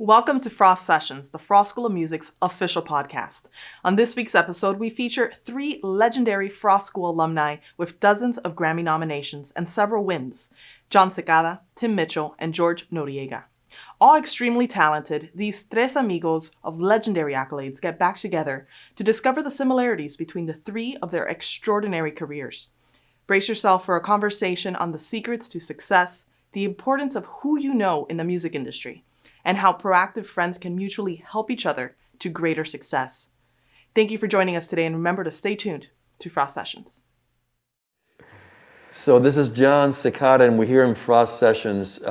Welcome to Frost Sessions, the Frost School of Music's official podcast. On this week's episode, we feature three legendary Frost School alumni with dozens of Grammy nominations and several wins: Jon Secada, Tim Mitchell, and George Noriega. All extremely talented, these tres amigos of legendary accolades get back together to discover the similarities between the three of their extraordinary careers. Brace yourself for a conversation on the secrets to success, the importance of who you know in the music industry, and how proactive friends can mutually help each other to greater success. Thank you for joining us today, and remember to stay tuned to Frost Sessions. So this is Jon Secada, and we're here in Frost Sessions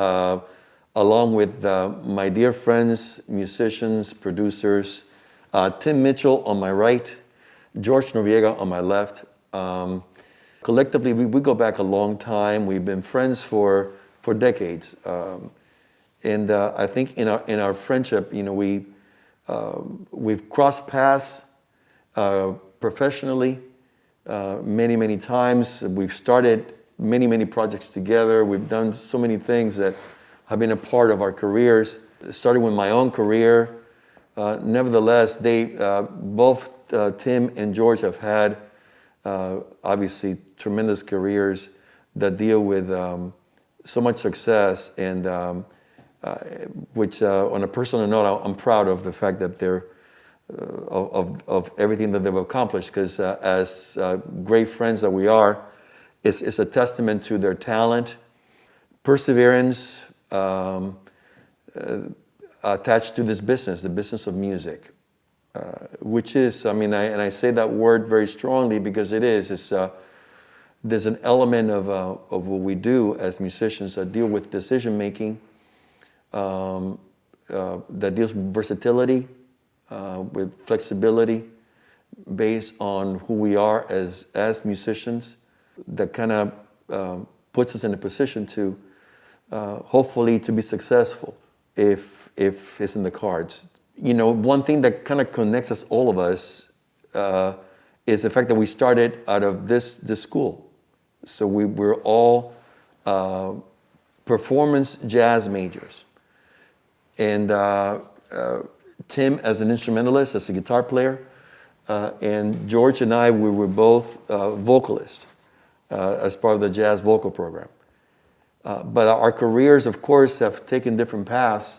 along with my dear friends, musicians, producers, Tim Mitchell on my right, George Noriega on my left. Collectively, we go back a long time. We've been friends for decades. And I think in our friendship, we've crossed paths professionally many times. We've started many projects together. We've done so many things that have been a part of our careers. Starting with my own career, nevertheless, they both Tim and George have had obviously tremendous careers that deal with so much success and. Which, on a personal note, I'm proud of the fact that they're of everything that they've accomplished. Because as great friends that we are, it's a testament to their talent, perseverance, attached to this business, the business of music, which is, I say that word very strongly because it is. There's an element of what we do as musicians that deal with decision making. That deals with versatility, with flexibility, based on who we are as musicians. That kind of puts us in a position to hopefully to be successful if it's in the cards. One thing that kind of connects us, all of us, is the fact that we started out of this school. So we're all performance jazz majors. And Tim as an instrumentalist, as a guitar player, and George and I, we were both vocalists as part of the jazz vocal program. But our careers, of course, have taken different paths,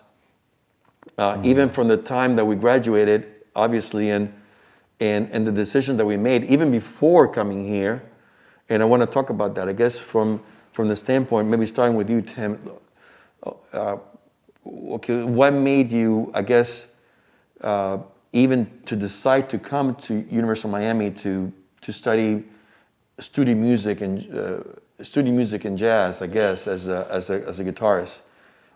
even from the time that we graduated, obviously, and the decision that we made, even before coming here. And I want to talk about that, I guess, from the standpoint, maybe starting with you, Tim. Okay, what made you, I guess, even to decide to come to University of Miami to study studio music and jazz, I guess, as a guitarist?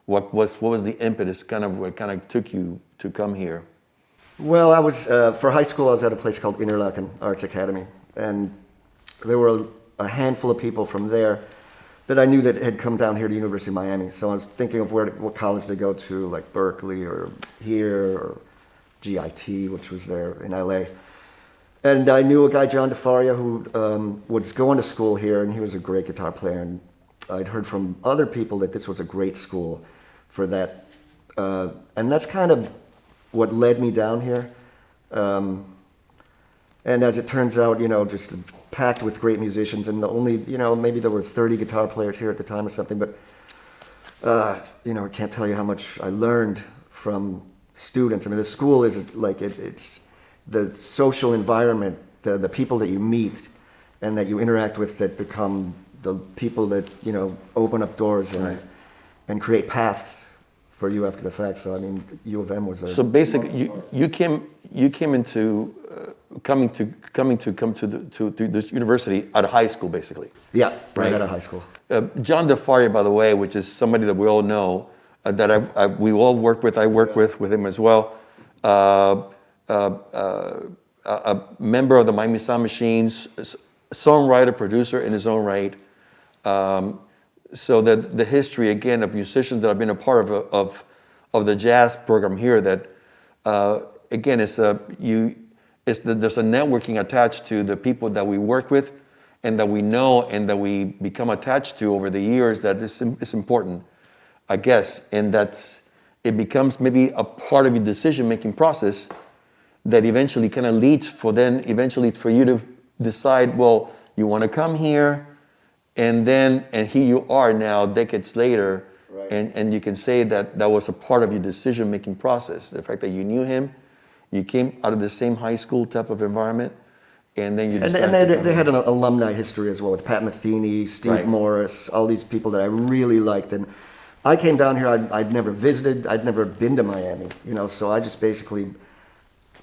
What was the impetus? What kind of took you to come here? Well, I was for high school. I was at a place called Interlaken Arts Academy, and there were a handful of people from there that I knew that had come down here to University of Miami. So I was thinking of what college to go to, like Berkeley or here or GIT, which was there in LA. And I knew a guy, John DeFaria, who was going to school here, and he was a great guitar player. And I'd heard from other people that this was a great school for that. And that's kind of what led me down here. And as it turns out, just packed with great musicians, and the only, maybe there were 30 guitar players here at the time or something, but, I can't tell you how much I learned from students. The school is like, it's the social environment, the people that you meet and that you interact with that become the people that, open up doors and create paths for you after the fact. So, U of M was a... So basically, you came into... Coming to this university out of high school, basically. Yeah, right out of high school. John DeFaria, by the way, which is somebody that we all know, that we all work with. I work with him as well. A member of the Miami Sound Machines, songwriter, producer in his own right. So the history again of musicians that have been a part of the jazz program here. That again is there's a networking attached to the people that we work with and that we know and that we become attached to over the years that is important, I guess. And that's it becomes maybe a part of your decision-making process that eventually kind of leads for you to decide, well, you want to come here, and here you are now, decades later, right. and you can say that was a part of your decision-making process. The fact that you knew him, you came out of the same high school type of environment, and then you decided and they had an alumni history as well with Pat Metheny, Steve Right. Morris, all these people that I really liked. And I came down here, I'd never visited, I'd never been to Miami, so I just basically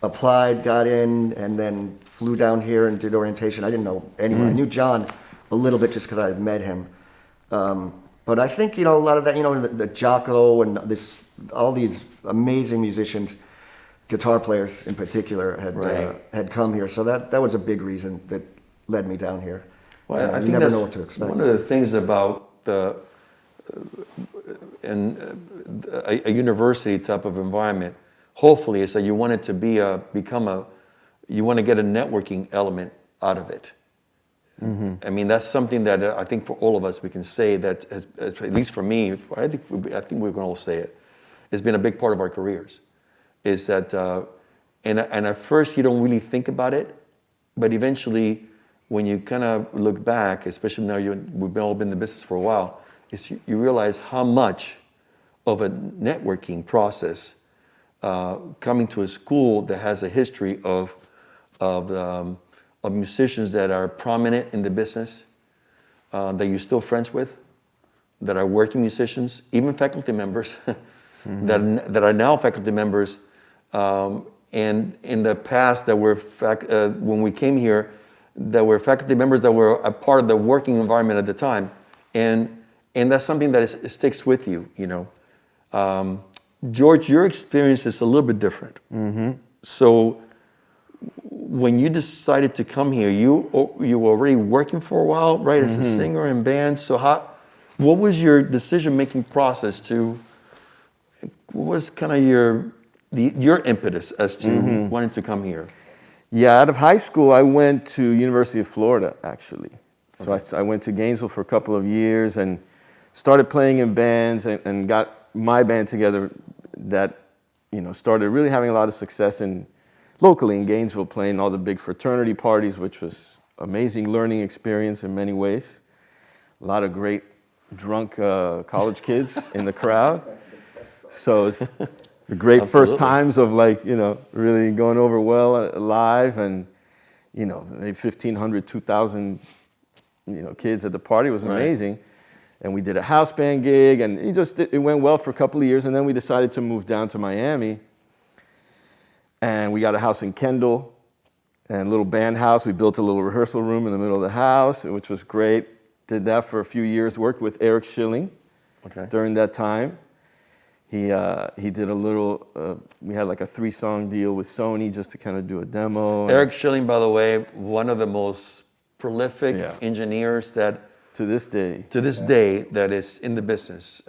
applied, got in, and then flew down here and did orientation. I didn't know anyone. I knew Jon a little bit just because I had met him. But I think, a lot of that, the Jocko and all these amazing musicians, guitar players in particular, had come here. So that was a big reason that led me down here. Well, I you think never that's know what to expect. one of the things about a university type of environment, hopefully, is that you want it to you want to get a networking element out of it. Mm-hmm. I mean, that's something that I think for all of us, we can say that, at least for me, I think we can all say it, it's been a big part of our careers. Is that, and at first you don't really think about it, but eventually when you kind of look back, especially now we've all been in the business for a while, is you realize how much of a networking process coming to a school that has a history of musicians that are prominent in the business, that you're still friends with, that are working musicians, even faculty members mm-hmm. that are now faculty members, and in the past that were when we came here, that were faculty members that were a part of the working environment at the time, and that's something that sticks with you, George, your experience is a little bit different. Mm-hmm. So when you decided to come here, you were already working for a while, right, as a singer in bands. So what was your decision-making process what was kind of your impetus as to wanting to come here? Yeah, out of high school, I went to University of Florida, actually. So okay. I went to Gainesville for a couple of years and started playing in bands and got my band together that, started really having a lot of success locally in Gainesville, playing all the big fraternity parties, which was amazing learning experience in many ways. A lot of great drunk college kids in the crowd. So it's the great first times of really going over well live, and maybe 1,500, 2,000 kids at the party was amazing. Right. And we did a house band gig, and it went well for a couple of years, and then we decided to move down to Miami. And we got a house in Kendall, and a little band house. We built a little rehearsal room in the middle of the house, which was great. Did that for a few years, worked with Eric Schilling during that time. He did a little, we had like a 3-song deal with Sony just to kind of do a demo. Eric Schilling, by the way, one of the most prolific engineers that to this day that is in the businss.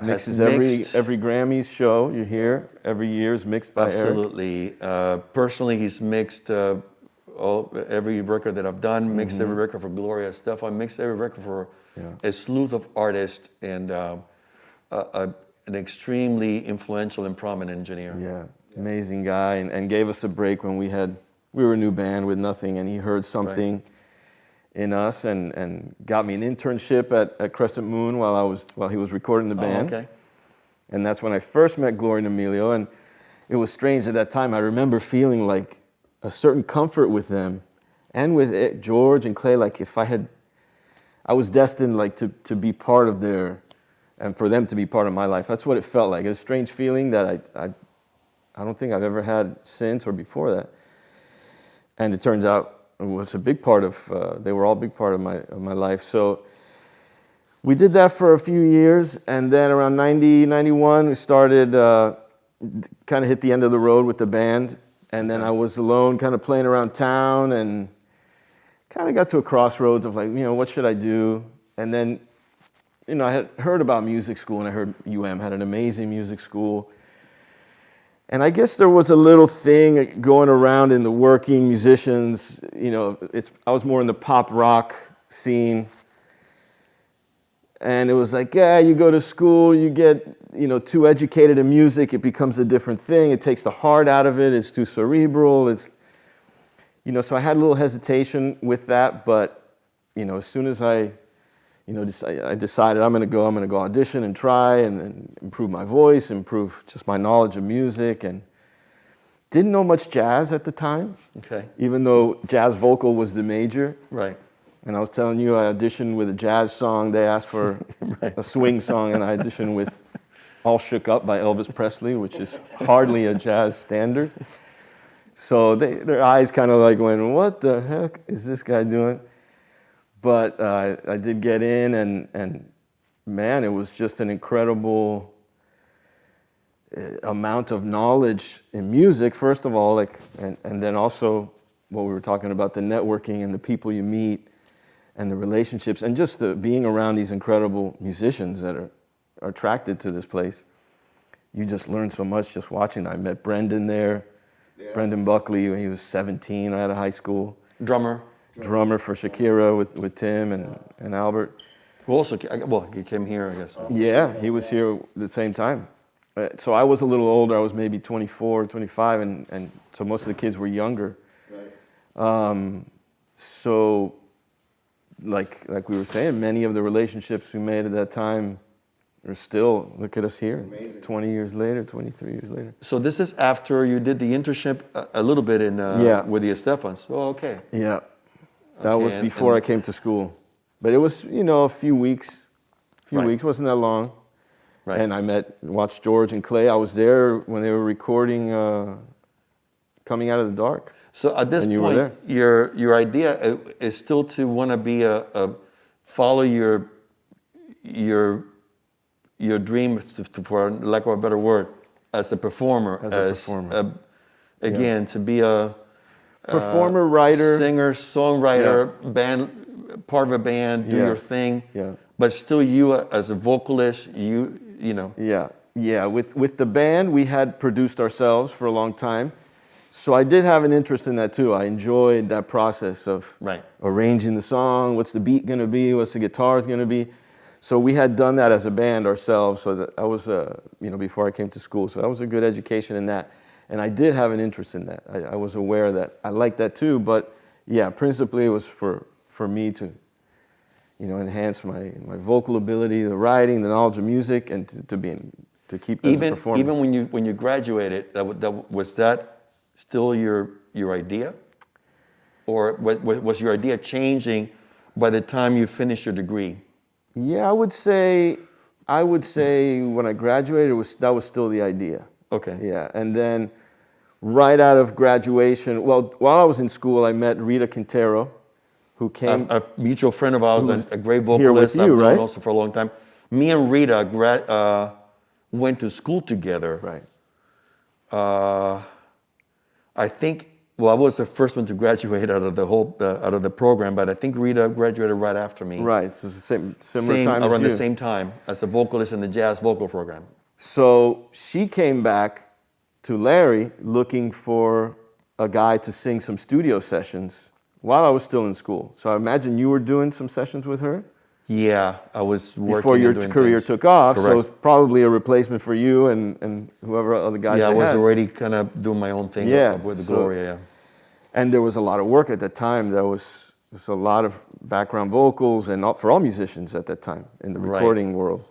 Mixes every Grammys show you hear every year is mixed by Absolutely. Eric. Personally, he's mixed every record that I've done, mixed every record for Gloria Estefan, mixed every record for a slew of artists, and an extremely influential and prominent engineer. Yeah, amazing guy, and gave us a break when we were a new band with nothing, and he heard something in us and got me an internship at Crescent Moon while he was recording the band. Okay. And that's when I first met Gloria and Emilio, and it was strange at that time. I remember feeling like a certain comfort with them and with George and Clay, like I was destined to be part of and for them to be part of my life. That's what it felt like. It was a strange feeling that I don't think I've ever had since or before that. And it turns out it was a big part of, they were all a big part of my life. So we did that for a few years, and then around 90, 91, we started, kind of hit the end of the road with the band, and then I was alone, kind of playing around town, and kind of got to a crossroads of what should I do? And then, I had heard about music school, and I heard UM had an amazing music school. And I guess there was a little thing going around in the working musicians, I was more in the pop rock scene. And it was like, yeah, you go to school, you get, too educated in music, it becomes a different thing. It takes the heart out of it. It's too cerebral. So I had a little hesitation with that, but, as soon as I decided I'm going to go audition and try and improve my voice, improve just my knowledge of music, and didn't know much jazz at the time. Okay. Even though jazz vocal was the major. Right. And I was telling you, I auditioned with a jazz song. They asked for a swing song, and I auditioned with All Shook Up by Elvis Presley, which is hardly a jazz standard. So their eyes kind of like went, what the heck is this guy doing? But I did get in, and man, it was just an incredible amount of knowledge in music, first of all, and then also what we were talking about, the networking and the people you meet and the relationships, and just being around these incredible musicians that are attracted to this place. You just learn so much just watching. I met Brendan there, Brendan Buckley when he was 17 out of high school. Drummer for Shakira with Tim and Albert. Who also, he came here, I guess. Yeah, he was here at the same time. So I was a little older. I was maybe 24, 25, and so most of the kids were younger. Right. So, like we were saying, many of the relationships we made at that time are still, look at us here, amazing. 20 years later, 23 years later. So this is after you did the internship a little bit with the Estefans. Oh, okay. Yeah, that was before I came to school. But it was, a few weeks. Weeks, wasn't that long. Right. And I watched George and Clay. I was there when they were recording Coming Out of the Dark. So at this point, your idea is still to want to be follow your dream, for lack of a better word, as a performer. To be a performer, writer, singer, songwriter, band, part of a band, do your thing. Yeah. But still, you as a vocalist, Yeah. With the band, we had produced ourselves for a long time. So I did have an interest in that too. I enjoyed that process of arranging the song. What's the beat going to be? What's the guitars going to be? So we had done that as a band ourselves. So that was, before I came to school. So that was a good education in that. And I did have an interest in that. I was aware that I liked that too. But yeah, principally it was for me to, enhance my vocal ability, the writing, the knowledge of music, and to keep as a performer. Even when you graduated, was that still your idea, or was your idea changing by the time you finished your degree? Yeah, I would say when I graduated, that was still the idea. Okay. Yeah, and then right out of graduation, well, while I was in school, I met Rita Quintero, who came... A mutual friend of ours, a great vocalist. Here with you, I've known right? Also for a long time. Me and Rita went to school together. Right. I think, I was the first one to graduate out of the program, but I think Rita graduated right after me. Right, so it's the similar time around as you. the same time as a vocalist in the jazz vocal program. So she came back to Larry looking for a guy to sing some studio sessions while I was still in school. So I imagine you were doing some sessions with her? Yeah, I was working. Before your career took off, Correct. so it's probably a replacement for you and whoever other guys. Yeah, I was already kind of doing my own thing with Gloria. Yeah. And there was a lot of work at that time. There was a lot of background vocals and for all musicians at that time in the recording world.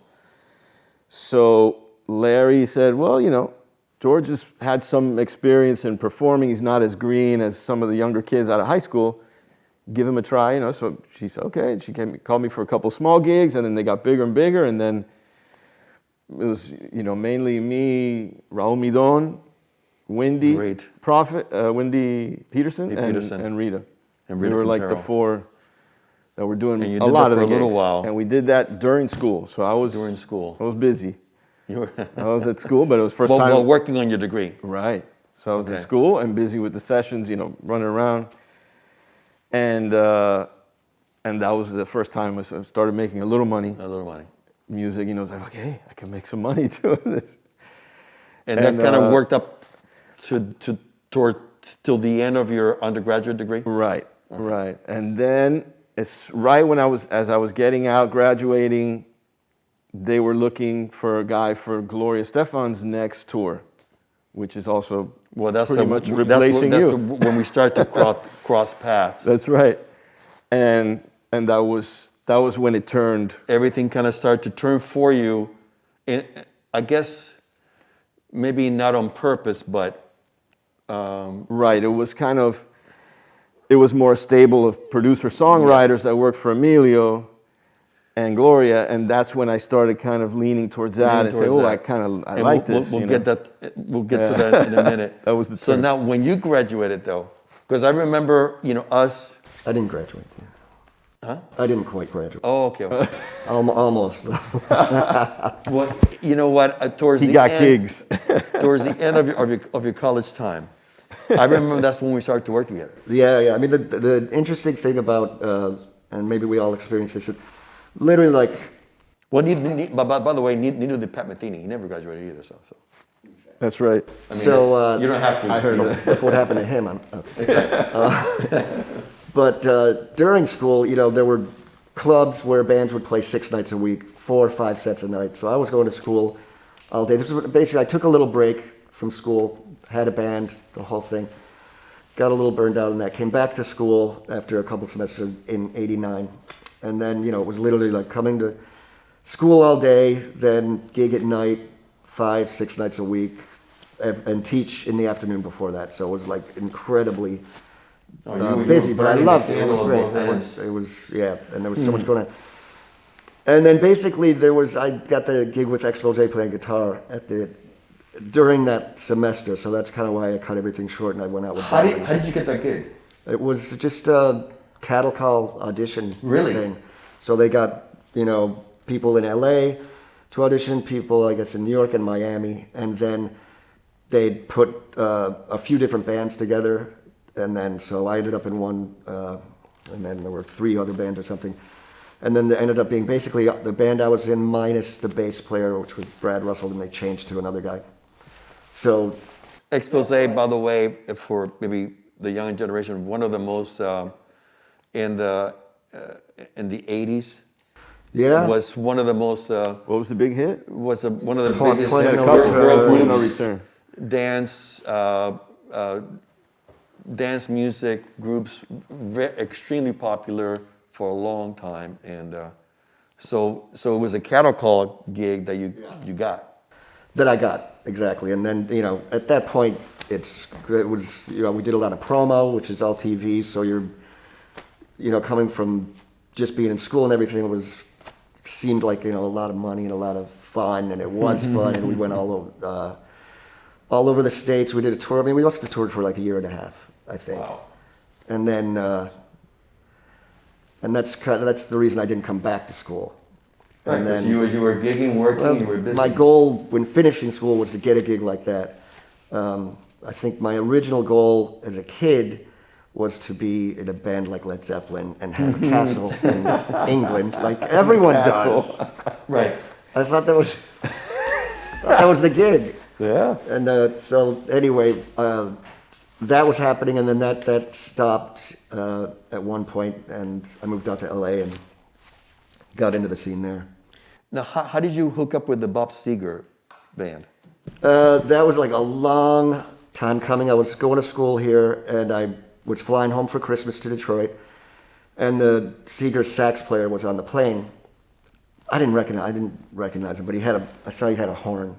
So Larry said, well, George has had some experience in performing. He's not as green as some of the younger kids out of high school. Give him a try, So she said, okay. And she called me for a couple small gigs, and then they got bigger and bigger. And then it was, mainly me, Raul Midon, Wendy, Wendy Peterson, and Rita. And Rita we were like the four that were doing a lot of the gigs. For a little while. And we did that during school. So I was busy. I was at school, but it was first time. While working on your degree. Right. So I was in school and busy with the sessions, running around. And that was the first time I started making a little money. Music, it's like, okay, I can make some money doing this. And that kind of worked up till the end of your undergraduate degree? Right. And then it's right when as I was getting out, graduating, they were looking for a guy for Gloria Estefan's next tour, which is also pretty much replacing you. When we start to cross paths. That's right. And that was when it turned. Everything kind of started to turn for you. And I guess maybe not on purpose, but right. It was more a stable of producer-songwriters that worked for Emilio and Gloria, and that's when I started kind of leaning towards that and say, I like this. We'll get to that in a minute. That was the So turn. now, when you graduated, though, because I remember, us. I didn't graduate. Huh? I didn't quite graduate. Oh, okay. Almost. Well, you know what? Towards He the got end, gigs. towards the end of your college time, I remember that's when we started to work together. Yeah. I mean, the interesting thing about, and maybe we all experience this, literally like. Well, by the way, neither did Pat Metheny. He never graduated either, so. That's right. I mean, So you don't have to. I heard that. If what happened to him, okay. But during school, there were clubs where bands would play 6 nights a week, 4 or 5 sets a night. So I was going to school all day. This was basically, I took a little break from school, had a band, the whole thing. Got a little burned out on that. Came back to school after a couple semesters in '89. And then, it was literally like coming to school all day, then gig at night, 5, 6 nights a week, and teach in the afternoon before that. So it was like incredibly busy, but I loved it. It was great. It was, and there was so much going on. And then basically I got the gig with Expose playing guitar during that semester. So that's kind of why I cut everything short and I went out with How did you get that gig? It was just a cattle call audition thing. So they got, people in LA to audition, people, I guess, in New York and Miami. And then they'd put a few different bands together. And then, so I ended up in one, and then there were 3 other bands or something. And then they ended up being basically the band I was in minus the bass player, which was Brad Russell, and they changed to another guy. So. Expose, by the way, for maybe the young generation, one of the most, in the 80s. Yeah. Was one of the most. What was the big hit? Was one of the Point biggest No girl No groups, Return. dance music groups, extremely popular for a long time, and so it was a cattle call gig that you got. That I got, exactly. And then, at that point, it was, we did a lot of promo, which is all TV, so you're, coming from just being in school and everything seemed like, a lot of money and a lot of fun, and it was fun, and we went all over the States. We did a tour. I mean, we must have toured for like a year and a half, I think. Wow. And then, and that's the reason I didn't come back to school. Right, And then you were gigging, working, you were busy. my goal when finishing school was to get a gig like that. I think my original goal as a kid was to be in a band like Led Zeppelin and have a castle in England, like everyone does. Right. I thought that was the gig. Yeah. And so anyway, that was happening, and then that stopped at one point, and I moved out to LA and got into the scene there. Now, how did you hook up with the Bob Seger band? That was like a long time coming. I was going to school here, and I was flying home for Christmas to Detroit, and the Seger sax player was on the plane. I didn't recognize him, but I saw he had a horn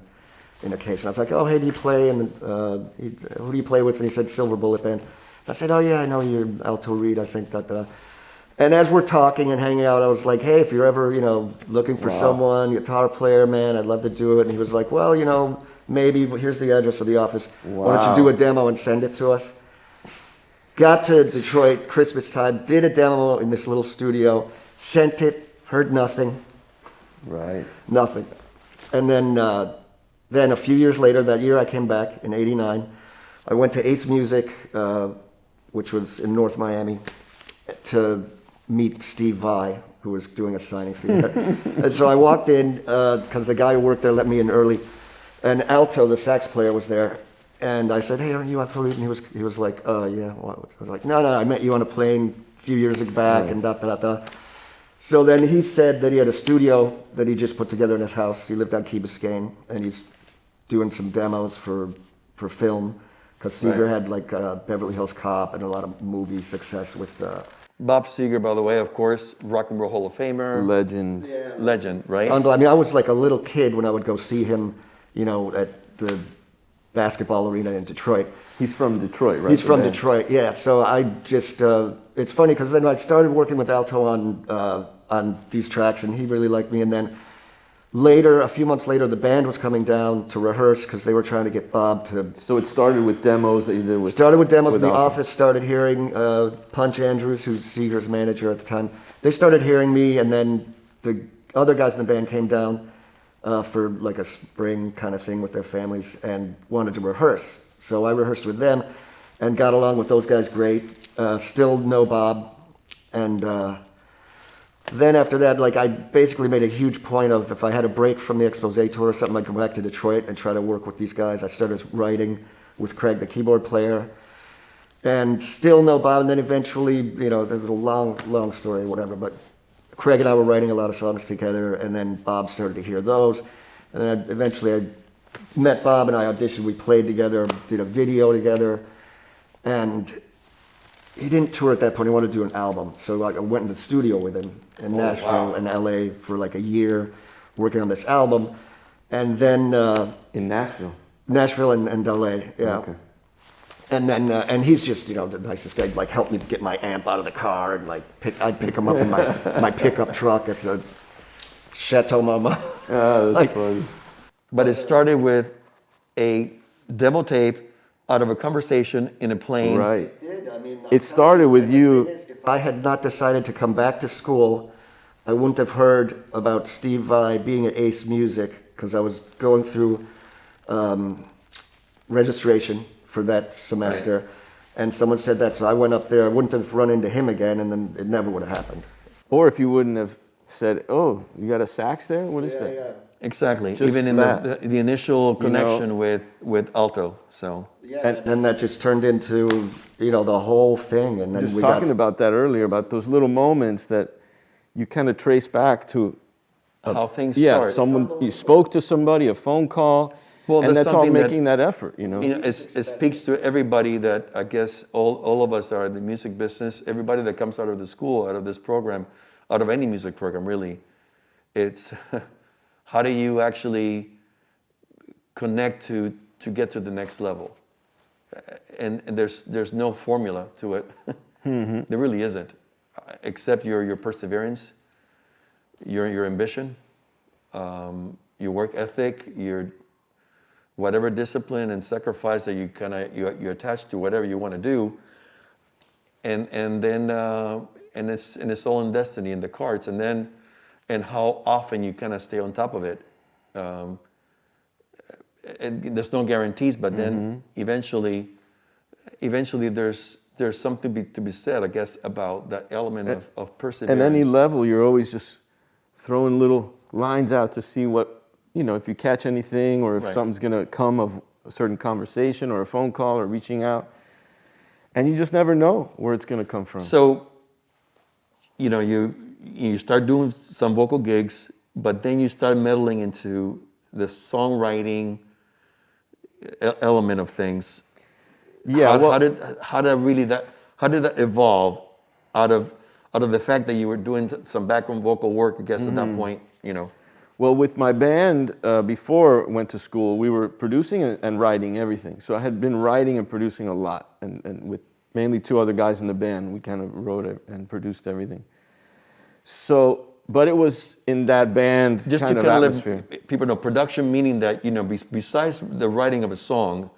in a case, and I was like, "Oh, hey, do you play?" And who do you play with? And he said, "Silver Bullet Band." And I said, "Oh yeah, I know you're alto reed, I think that." And as we're talking and hanging out, I was like, "Hey, if you're ever, looking for someone, guitar player, man, I'd love to do it." And he was like, "Well, maybe, but here's the address of the office. Why don't you do a demo and send it to us?" Got to Detroit, Christmas time, did a demo in this little studio, sent it, heard nothing. Right. Nothing. And then a few years later, that year I came back in '89. I went to Ace Music, which was in North Miami, to meet Steve Vai, who was doing a signing fee there. And so I walked in, because the guy who worked there let me in early, and Alto, the sax player, was there. And I said, "Hey, aren't you Alto Reed?" And he was like, "Yeah." What? I was like, "No, I met you on a plane a few years back," and da. So then he said that he had a studio that he just put together in his house. He lived on Key Biscayne, and he's doing some demos for film, because Seeger had like Beverly Hills Cop and a lot of movie success with. Bob Seger, by the way, of course, Rock and Roll Hall of Famer. Legend. Yeah. Legend, right? I mean, I was like a little kid when I would go see him, you know, at the basketball arena in Detroit. He's from Detroit, right? He's from Detroit, yeah. So I just, it's funny because then I started working with Alto on these tracks, and he really liked me. And then later, a few months later, the band was coming down to rehearse because they were trying to get Bob to. So it started with demos that you did with. Started with demos in the Alto. office. Started hearing Punch Andrews, who's Seeger's manager at the time. They started hearing me, and then the other guys in the band came down for like a spring kind of thing with their families and wanted to rehearse. So I rehearsed with them and got along with those guys great. Still know Bob. And then after that, like I basically made a huge point of if I had a break from the Expose tour or something, I'd go back to Detroit and try to work with these guys. I started writing with Craig, the keyboard player, and still know Bob. And then eventually, you know, there's a long story or whatever, but Craig and I were writing a lot of songs together, and then Bob started to hear those. And then eventually I met Bob and I auditioned. We played together, did a video together, and he didn't tour at that point. He wanted to do an album. So I went into the studio with him in Nashville and LA for like a year working on this album. And then In Nashville. Nashville and LA, yeah. Okay. And then and he's just, you know, the nicest guy. He'd like help me get my amp out of the car and like I'd pick him up in my pickup truck at the Chateau Mama. Oh, that's Like- funny. But it started with a demo tape out of a conversation in a plane. Right. Did. I mean, It started with you. if I had not decided to come back to school, I wouldn't have heard about Steve Vai being at Ace Music because I was going through registration for that semester. Right. And someone said that, so I went up there. I wouldn't have run into him again, and then it never would have happened. Or if you wouldn't have said, "Oh, you got a sax there? What is that?" Exactly. Just Even in that. the initial connection know. with Alto. So Yeah, and then that just turned into, you know, the whole thing. And then Just we talking got, about that earlier, about those little moments that you kind of trace back to. how things Yeah, start. someone you spoke to somebody, a phone call, Well, and that's that's all something that- making that effort, you know. You know, it speaks to everybody that I guess all of us are in the music business. Everybody that comes out of the school, out of this program, out of any music program, really, it's how do you actually connect to get to the next level? And there's no formula to it. There really isn't, except your perseverance, your ambition, your work ethic, your whatever discipline and sacrifice that you attach to whatever you want to do, and then it's all in destiny in the cards, and how often you kind of stay on top of it. And there's no guarantees, but then eventually there's something to be said, I guess, about that element of perseverance. At any level, you're always just throwing little lines out to see what, you know, if you catch anything or if Right. something's going to come of a certain conversation or a phone call or reaching out. And you just never know where it's going to come from. So, you know, you start doing some vocal gigs, but then you start meddling into the songwriting element of things. Yeah, How did that evolve out of the fact that you were doing some background vocal work? I guess at that point, you know. Well, with my band, before I went to school, we were producing and writing everything. So I had been writing and producing a lot, and with mainly two other guys in the band, we kind of wrote it and produced everything. So, but it was in that band Just kind to of kind of atmosphere. let people know, production meaning that, you know, besides the writing of a song,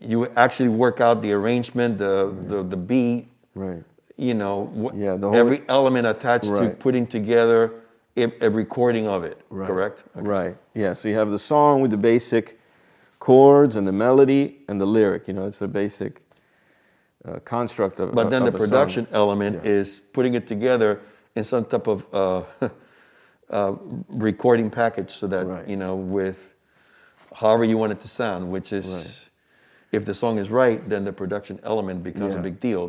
you actually work out the arrangement, the beat, Right. you know, Yeah, the whole- every element attached to Right. putting together a recording of it, Right. correct? Right. Yeah. So you have the song with the basic chords and the melody and the lyric. You know, it's the basic construct of. But then of the a song. production element is putting it together in some type of recording package, so that Right. you know, with however you want it to sound, which is, Right. if the song is right, then the production element becomes a Yeah. big deal.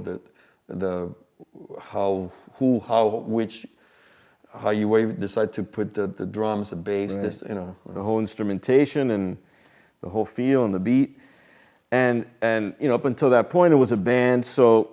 Which how you decide to put the drums, the bass, Right. this, you know. The whole instrumentation and the whole feel and the beat. And you know, up until that point, it was a band, so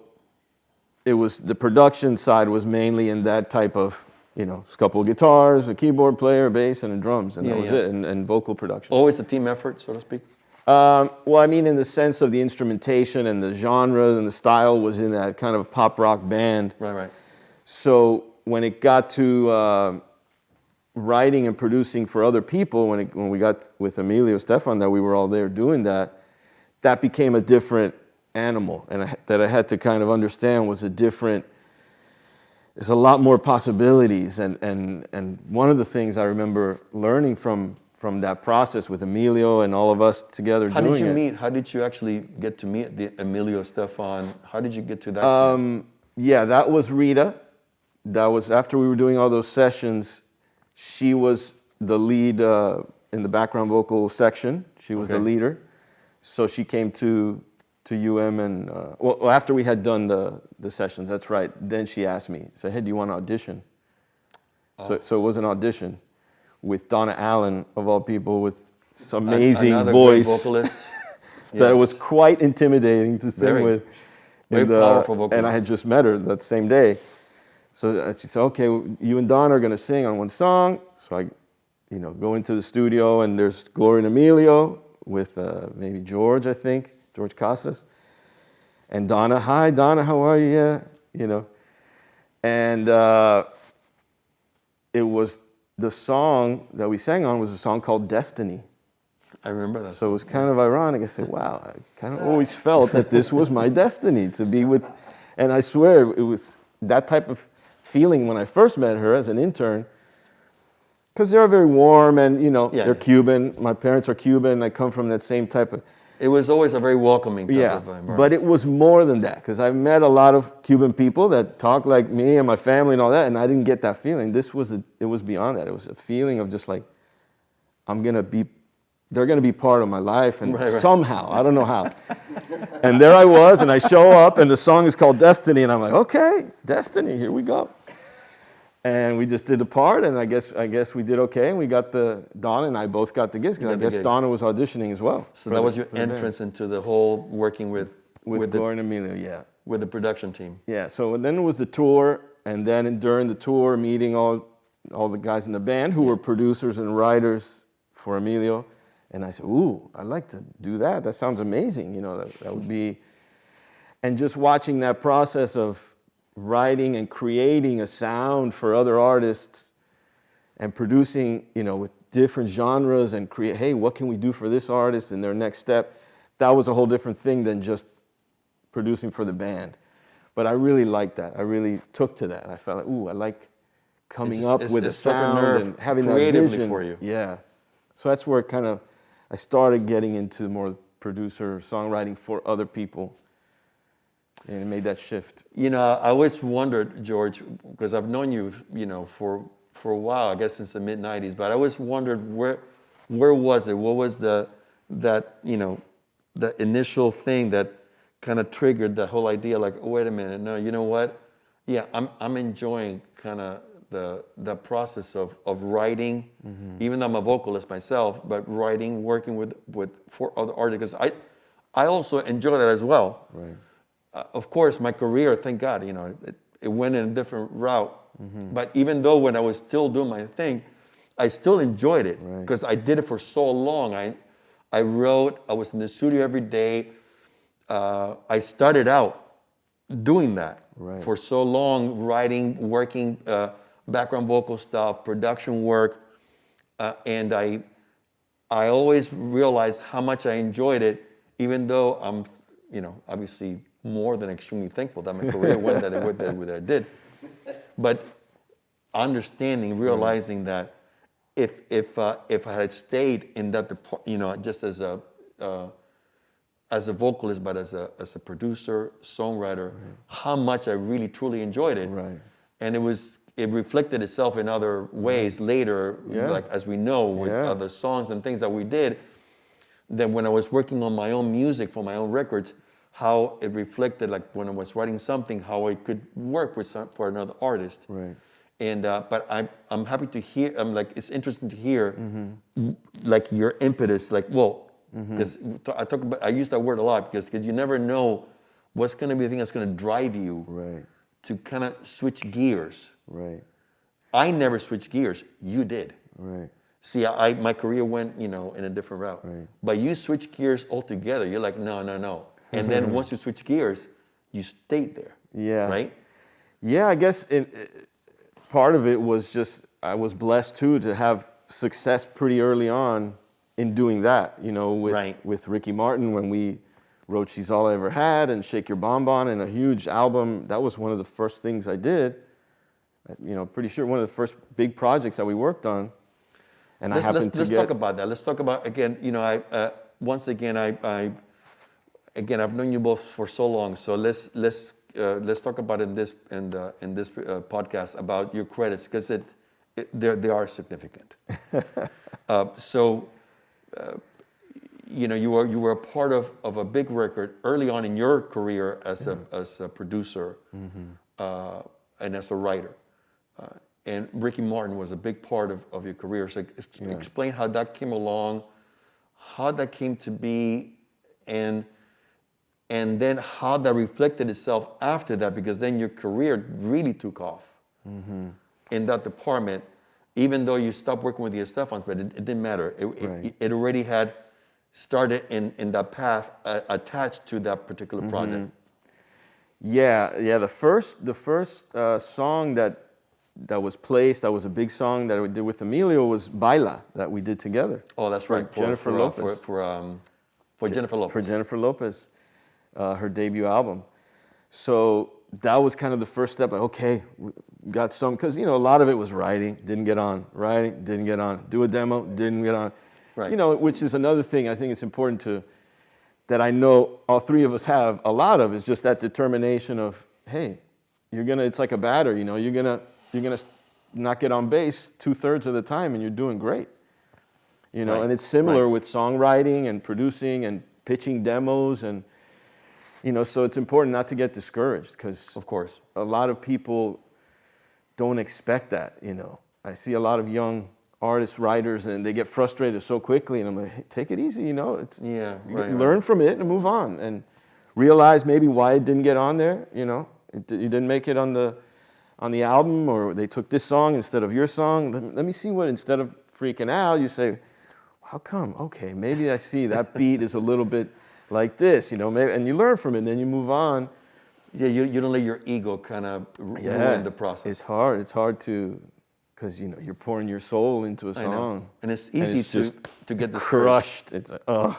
it was, the production side was mainly in that type of, you know, a couple of guitars, a keyboard player, a bass, and the drums, and that was it, and vocal production. Always a team effort, so to speak? Well, I mean, in the sense of the instrumentation and the genre and the style was in that kind of pop rock band. Right. So when it got to writing and producing for other people, when we got with Emilio Estefan, that we were all there doing that, that became a different animal, and that I had to kind of understand was a different. There's a lot more possibilities, and one of the things I remember learning from that process with Emilio and all of us together How doing did you it. meet? How did you actually get to meet the Emilio Estefan? How did you get to that? Yeah, that was Rita. That was after we were doing all those sessions. She was the lead in the background vocal section. She was the leader. So she came to UM and, well, after we had done the sessions, that's right. Then she asked me, said, hey, do you want to audition? So it was an audition with Donna Allen, of all people, with this amazing Another voice. great vocalist. That was quite intimidating to sing with. Very powerful vocalist. And I had just met her that same day. So she said, okay, you and Donna are going to sing on one song. So I, you know, go into the studio, and there's Gloria and Emilio with maybe George, I think, George Casas. And Donna, hi, Donna, how are you? Yeah, you know. And it was, the song that we sang on was a song called Destiny. I remember that. So it was kind of ironic. I said, wow, I kind of always felt that this was my destiny, to be with, and I swear it was that type of feeling when I first met her as an intern, because they're very warm and, you know, they're Cuban. My parents are Cuban. I come from that same type of. It was always a very welcoming type of environment. But it was more than that, because I've met a lot of Cuban people that talk like me and my family and all that, and I didn't get that feeling. It was beyond that. It was a feeling of just like, they're going to be part of my life, and somehow, I don't know how. And there I was, and I show up, and the song is called Destiny, and I'm like, okay, Destiny, here we go. And we just did the part, and I guess we did okay, and we got Donna and I both got the gigs, because I guess Donna was auditioning as well. So that was your entrance into the whole working with Gloria and Emilio, yeah. With the production team. Yeah, so then it was the tour, and then during the tour, meeting all the guys in the band who were producers and writers for Emilio, and I said, ooh, I'd like to do that. That sounds amazing, you know, that would be, and just watching that process of writing and creating a sound for other artists and producing, you know, with different genres and create, hey, what can we do for this artist and their next step? That was a whole different thing than just producing for the band. But I really liked that. I really took to that. I felt like, ooh, I like coming up with a sound and having that vision for you. Yeah. So that's where I started getting into more producer songwriting for other people. And it made that shift. You know, I always wondered, George, because I've known you, you know, for a while, I guess since the mid-90s, but I always wondered where was it? What was the initial thing that kind of triggered the whole idea, like, oh, wait a minute, no, you know what? Yeah, I'm enjoying kind of the process of writing, even though I'm a vocalist myself, but writing, working for other artists, because I also enjoy that as well. Right. Of course, my career, thank God, you know, it went in a different route. But even though when I was still doing my thing, I still enjoyed it because I did it for so long. I wrote, I was in the studio every day. I started out doing that for so long, writing, working, background vocal stuff, production work. And I always realized how much I enjoyed it, even though I'm, you know, obviously more than extremely thankful that my career went that it did. But understanding, realizing that if I had stayed in that, you know, just as a vocalist, but as a producer, songwriter, how much I really truly enjoyed it. Right. And it reflected itself in other ways later, like as we know with other songs and things that we did. Then when I was working on my own music for my own records, how it reflected, like when I was writing something, how I could work for another artist. Right. And but I'm happy to hear. I'm like, it's interesting to hear, like your impetus. Like, well, because I use that word a lot because you never know what's going to be the thing that's going to drive you Right. to kind of switch gears. Right. I never switched gears. You did. Right. See, my career went, in a different route. Right. But you switch gears altogether. You're like, no. And then once you switch gears, you stayed there. Yeah. Right? Yeah, I guess part of it was just I was blessed too to have success pretty early on in doing that. With Ricky Martin when we wrote "She's All I Ever Had" and "Shake Your Bonbon" and a huge album. That was one of the first things I did. Pretty sure one of the first big projects that we worked on. And let's talk about that. Let's talk about again. I've known you both for so long. So let's talk about in this podcast about your credits because they are significant. You were a part of a big record early on in your career as a producer and as a writer. And Ricky Martin was a big part of your career. So explain how that came along, how that came to be, and then how that reflected itself after that, because then your career really took off in that department, even though you stopped working with the Estefans, but it didn't matter. It already had started in that path attached to that particular project. Yeah. The first song that was placed, that was a big song that we did with Emilio, was Baila, that we did together. Oh, that's right. Jennifer Lopez. For Jennifer Lopez. For Jennifer Lopez, her debut album. So that was kind of the first step. Like, okay, we got some, because a lot of it was writing, didn't get on, do a demo, didn't get on. Right. Which is another thing I think it's important that I know all three of us have a lot of, is just that determination of, hey, it's like a batter, you're gonna not get on base 2/3 of the time and you're doing great. Right. And it's similar with songwriting and producing and pitching demos and, so it's important not to get discouraged because of course a lot of people don't expect that, I see a lot of young artists, writers, and they get frustrated so quickly and I'm like, hey, take it easy, learn from it and move on and realize maybe why it didn't get on there, you didn't make it on the album, or they took this song instead of your song. Let me see what, instead of freaking out, you say, how come? Okay, maybe I see that beat is a little bit like this, maybe, and you learn from it, and then you move on. Yeah, you don't let your ego kind of ruin the process. It's hard to, because you're pouring your soul into a song. I know. And it's easy to get discouraged. Crushed. It's like,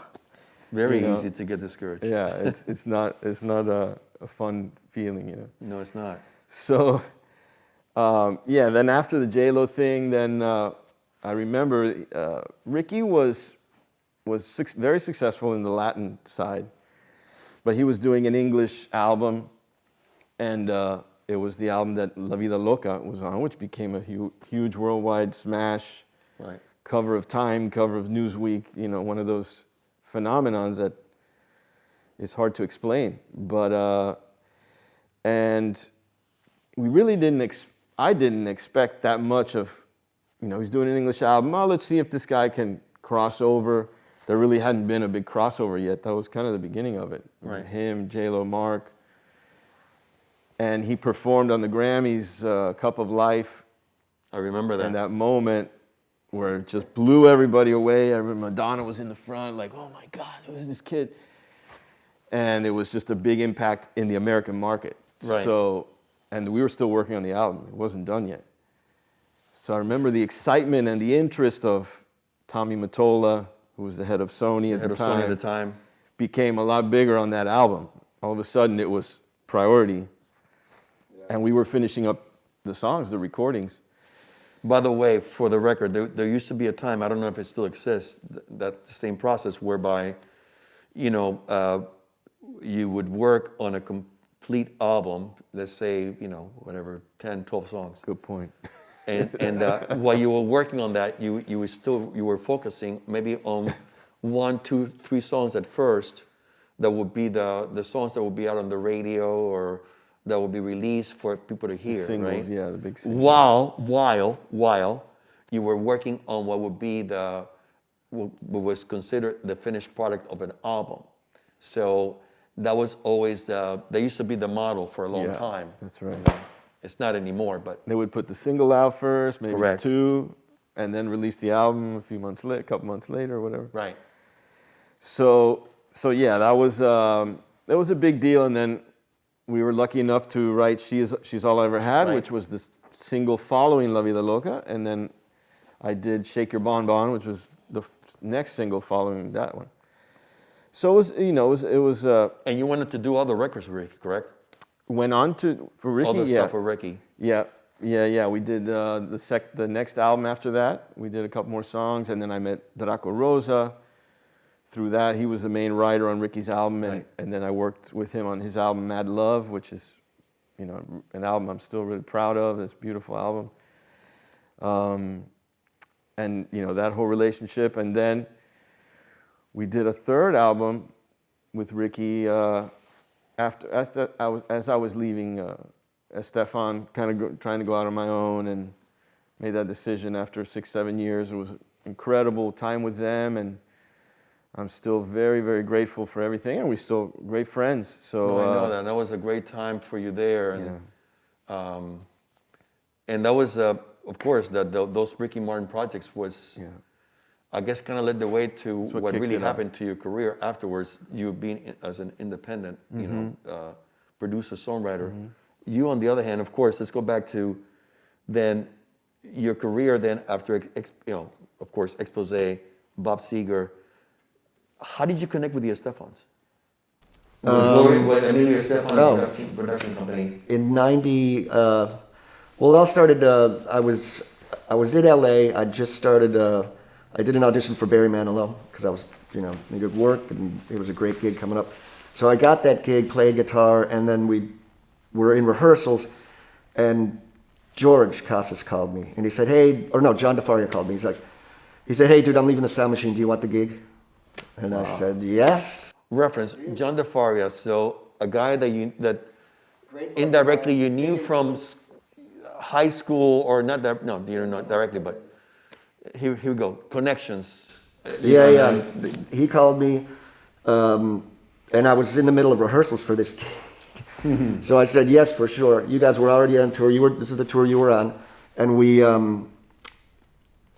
very easy to get discouraged. Yeah, it's not a fun feeling, No, it's not. So. Then after the J-Lo thing, then I remember Ricky was very successful in the Latin side, but he was doing an English album, and it was the album that La Vida Loca was on, which became a huge worldwide smash. Right. Cover of Time, cover of Newsweek, one of those phenomenons that is hard to explain. But, and we really I didn't expect that much of, he's doing an English album. Oh, let's see if this guy can cross over. There really hadn't been a big crossover yet. That was kind of the beginning of it. Right. Him, J-Lo, Mark. And he performed on the Grammys, Cup of Life. I remember that. And that moment where it just blew everybody away. I remember Madonna was in the front, like, oh my God, who's this kid? And it was just a big impact in the American market. Right. And we were still working on the album. It wasn't done yet. So I remember the excitement and the interest of Tommy Mottola, who was the head of Sony at the time, became a lot bigger on that album. All of a sudden, it was priority. Yeah. And we were finishing up the songs, the recordings. By the way, for the record, there used to be a time, I don't know if it still exists, that same process whereby, you would work on a complete album, let's say, 10, 12 songs. Good point. And while you were working on that, you were focusing maybe on 1, 2, 3 songs at first that would be the songs that would be out on the radio or that will be released for people to hear, Singles, right? yeah, the big singles. While you were working on what would be what was considered the finished product of an album. So that was always that used to be the model for a long time. That's right. It's not anymore, but They would put the single out first, maybe Correct. 2, and then release the album a couple months later, or whatever. right. So yeah, that was a big deal. And then we were lucky enough to write "She's All I Ever Had," Right. which was the single following "La Vida Loca," and then I did "Shake Your Bon Bon," which was the next single following that one. So it was And you wanted to do all the records for Ricky, correct? went on to for Ricky. All the yeah. stuff for Ricky. Yeah. We did the next album after that. We did a couple more songs, and then I met Draco Rosa. Through that, he was the main writer on Ricky's album, and, Right. and then I worked with him on his album Mad Love, which is, an album I'm still really proud of. It's a beautiful album. And that whole relationship, and then we did a third album with Ricky as I was leaving Estefan, kind of trying to go out on my own, and made that decision after 6-7 years. It was an incredible time with them, and I'm still very, very grateful for everything, and we're still great friends. So No, I know that. That was a great time for you there, and that was, of course, those Ricky Martin projects was, I guess, kind of led the way to what kicked really it off. happened to your career afterwards. You being as an independent, producer, songwriter. You, on the other hand, of course, let's go back to then your career. Then after, of course, Expose, Bob Seger. How did you connect with the Estefans? With Emilio Estefan production company. In '90, well, it all started. I was in LA. I just started. I did an audition for Barry Manilow because I was, needed work, and it was a great gig coming up. So I got that gig, played guitar, and then we were in rehearsals, and George Casas called me, and he said, "Hey," or no, John DeFaria called me. He said, "Hey, dude, I'm leaving the Sound Machine. Do you want the gig?" And I said, "Yes." Reference John DeFaria, so a guy that indirectly you knew from high school, or not that, no, you're not directly, but here we go, connections. Yeah. He called me, and I was in the middle of rehearsals for this gig. So I said, "Yes, for sure." You guys were already on tour. This is the tour you were on, and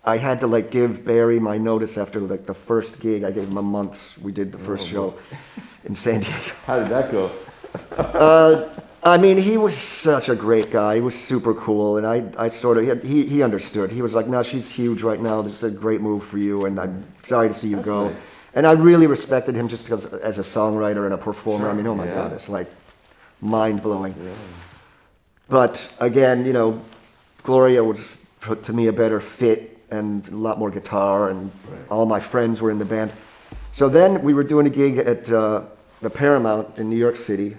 I had to give Barry my notice after the first gig. I gave him a month. We did the first show in San Diego. How did that go? I mean, he was such a great guy. He was super cool, and I sort of, he understood. He was like, "No, she's huge right now. This is a great move for you, and I'm sorry to see you go." Nice. And I really respected him just because, as a songwriter and a performer. I mean, oh my Yeah. God, it's mind-blowing. Yeah. But again, Gloria was, to me, a better fit, and a lot more guitar, and all my friends were in the band. So then we were doing a gig at the Paramount in New York City,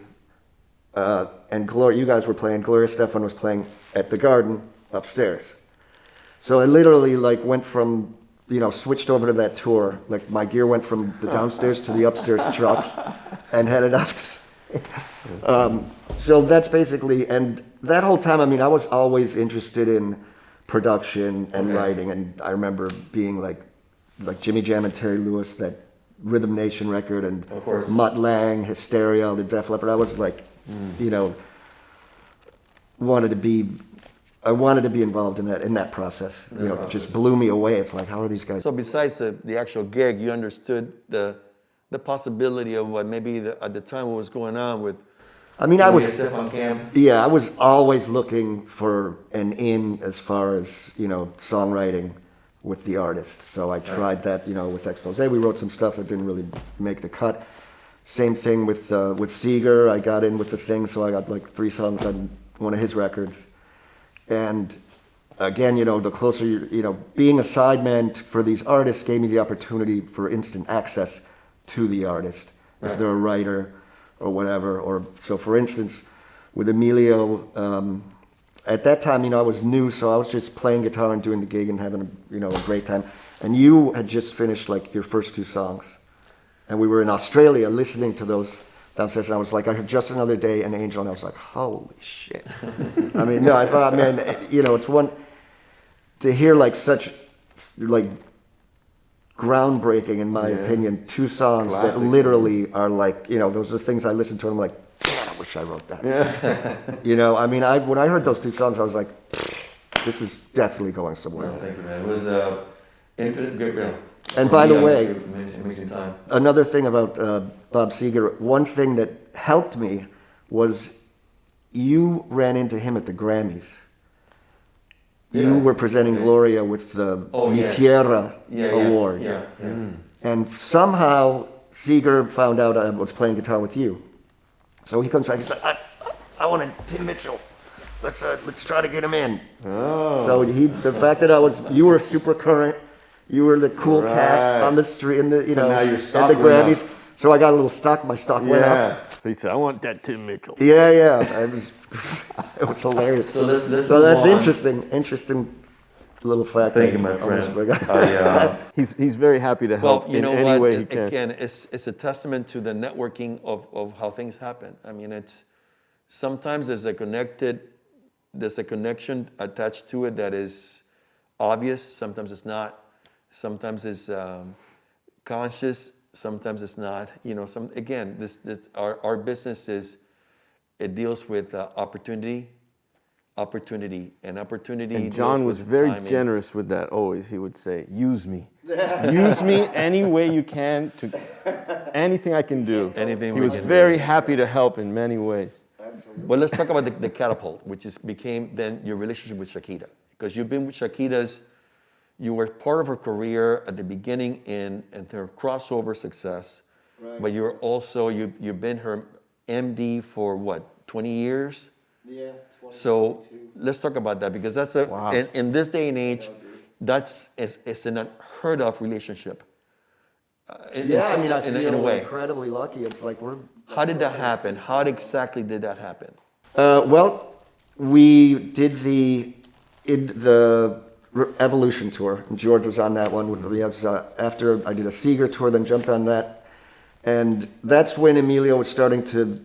and you guys were playing. Gloria Estefan was playing at the Garden upstairs. So I literally went from, switched over to that tour. My gear went from the downstairs to the upstairs trucks, and headed up. So that's basically, and that whole time, I mean, I was always interested in production and writing, and I remember being like Jimmy Jam and Terry Lewis, that Rhythm Nation record, and Mutt Lange, Hysteria, the Def Leppard. I was I wanted to be involved in that process. It just blew me away. It's like, how are these guys? So besides the actual gig, you understood the possibility of what maybe at the time what was going on with. I mean, I was always looking for an in as far as, songwriting with the artist. So I tried that, with Expose. We wrote some stuff that didn't really make the cut. Same thing with Seger. I got in with the thing, so I got 3 songs on one of his records. And again, the closer being a sideman for these artists gave me the opportunity for instant access to the artist. If they're a writer, or whatever, so for instance, with Emilio, at that time, I was new, so I was just playing guitar and doing the gig and having a great time. And you had just finished your first 2 songs, and we were in Australia listening to those downstairs, and I was like, I heard Just Another Day and Angel, and I was like, holy shit. I mean, no, I thought, man, it's one, to hear like such, like, groundbreaking, in my opinion, two songs that literally are like, those are things I listen to and I'm like, man, I wish I wrote that. Yeah. I mean, when I heard those two songs, I was like, this is definitely going somewhere. Well, thank you, man. It was interesting. And by the way, amazing time. Another thing about Bob Seger, one thing that helped me was you ran into him at the Grammys. You were presenting Gloria with the Mi Tierra Award. Yeah. And somehow Seger found out I was playing guitar with you. So he comes back, he's like, I wanted Tim Mitchell. Let's try to get him in. Oh. So the fact that you were super current, you were the cool cat on the street, in the now your in stock the went Grammys. up. So I got a little stock. My stock went up. So he said, I want that Tim Mitchell. Yeah. It was hilarious. So let's that's move on. interesting little fact. Thank you, my friend. He's very happy to help in any way he can. Again, it's a testament to the networking of how things happen. I mean, sometimes there's a connection attached to it that is obvious. Sometimes it's not. Sometimes it's conscious. Sometimes it's not. Our business it deals with opportunity. And John was very generous with that. Always, he would say, "Use me, use me any way you can to anything I can do." He was very happy to help in many ways. Well, let's talk about the catapult, which became then your relationship with Shakira, because you've been with Shakira's. You were part of her career at the beginning in her crossover success, but you're also you've been her MD for what, 20 years? Yeah. So let's talk about that, because that's in this day and age, it's an unheard of relationship. I feel incredibly lucky. It's like How did that happen? How exactly did that happen? Well, we did the Evolution tour, and George was on that one. After I did a Seger tour, then jumped on that, and that's when Emilio was starting to,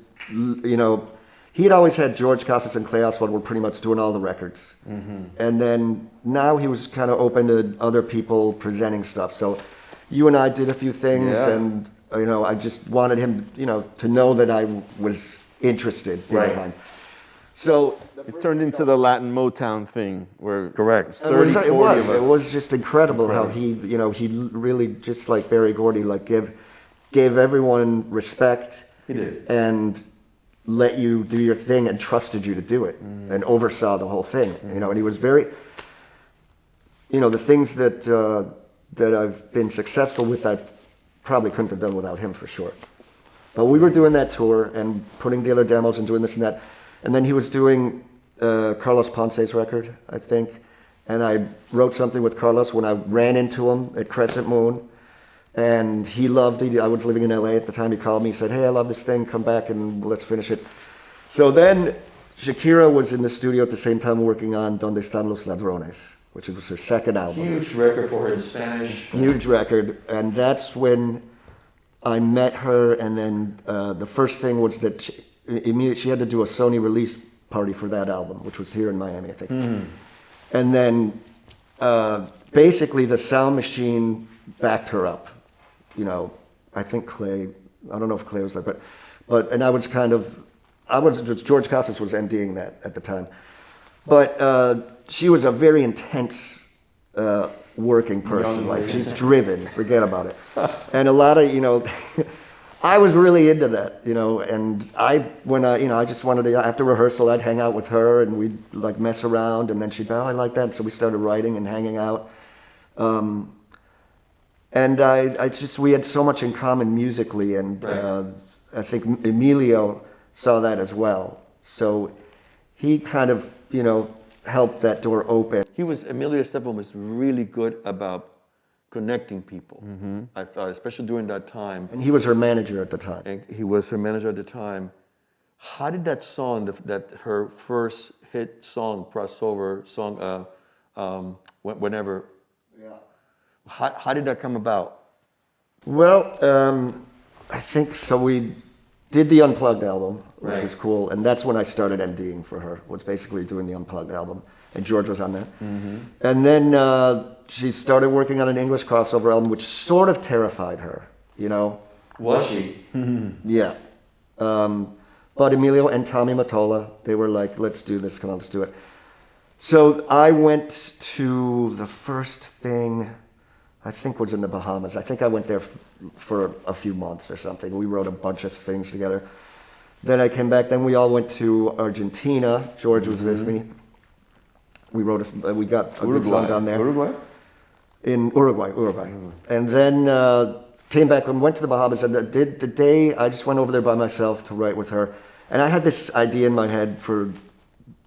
he had always had George Casas and Clay Oswald were pretty much doing all the records, and then now he was kind of open to other people presenting stuff. So you and I did a few things, and I just wanted him, to know that I was interested in him. So it turned into the Latin Motown thing, where correct. 30, 40 of us. It was just incredible how he really, just like Berry Gordy, like gave everyone respect. He did. And let you do your thing and trusted you to do it and oversaw the whole thing. And he was very, the things that I've been successful with, I probably couldn't have done without him for sure. But we were doing that tour and putting together demos and doing this and that. And then he was doing Carlos Ponce's record, I think. And I wrote something with Carlos when I ran into him at Crescent Moon. And he loved it. I was living in LA at the time. He called me, he said, hey, I love this thing. Come back and let's finish it. So then Shakira was in the studio at the same time working on Donde Están los Ladrones, which was her second album. Huge record for her in Spanish. Huge record. And that's when I met her. And then the first thing was that she had to do a Sony release party for that album, which was here in Miami, I think. And then basically the sound machine backed her up. I think Clay, I don't know if Clay was there, but and I was George Casas was MDing that at the time. But she was a very intense working person. Like, she's driven, forget about it. And a lot of, I was really into that, and I just wanted to, after rehearsal, I'd hang out with her and we'd like mess around, and then she'd be, oh, I like that. So we started writing and hanging out. And we had so much in common musically, and I think Emilio saw that as well. So he kind of, helped that door open. Emilio Estefan was really good about connecting people. I thought, especially during that time. And he was her manager at the time. And he was her manager at the time. How did that song, that her first hit song, crossover song, Whenever, how did that come about? Well, I think so. did the Unplugged album, which Right. was cool, and that's when I started MDing for her, was basically doing the Unplugged album, and George was on that. And then she started working on an English crossover album, which sort of terrified her, you know? Was she? Yeah. But Emilio and Tommy Mottola, they were like, let's do this, come on, let's do it. So I went to the first thing, I think was in the Bahamas. I think I went there for a few months or something. We wrote a bunch of things together. Then I came back, then we all went to Argentina. George was with me. We got a good song down there. Uruguay? In Uruguay. And then came back and went to the Bahamas, and did the day I just went over there by myself to write with her. And I had this idea in my head for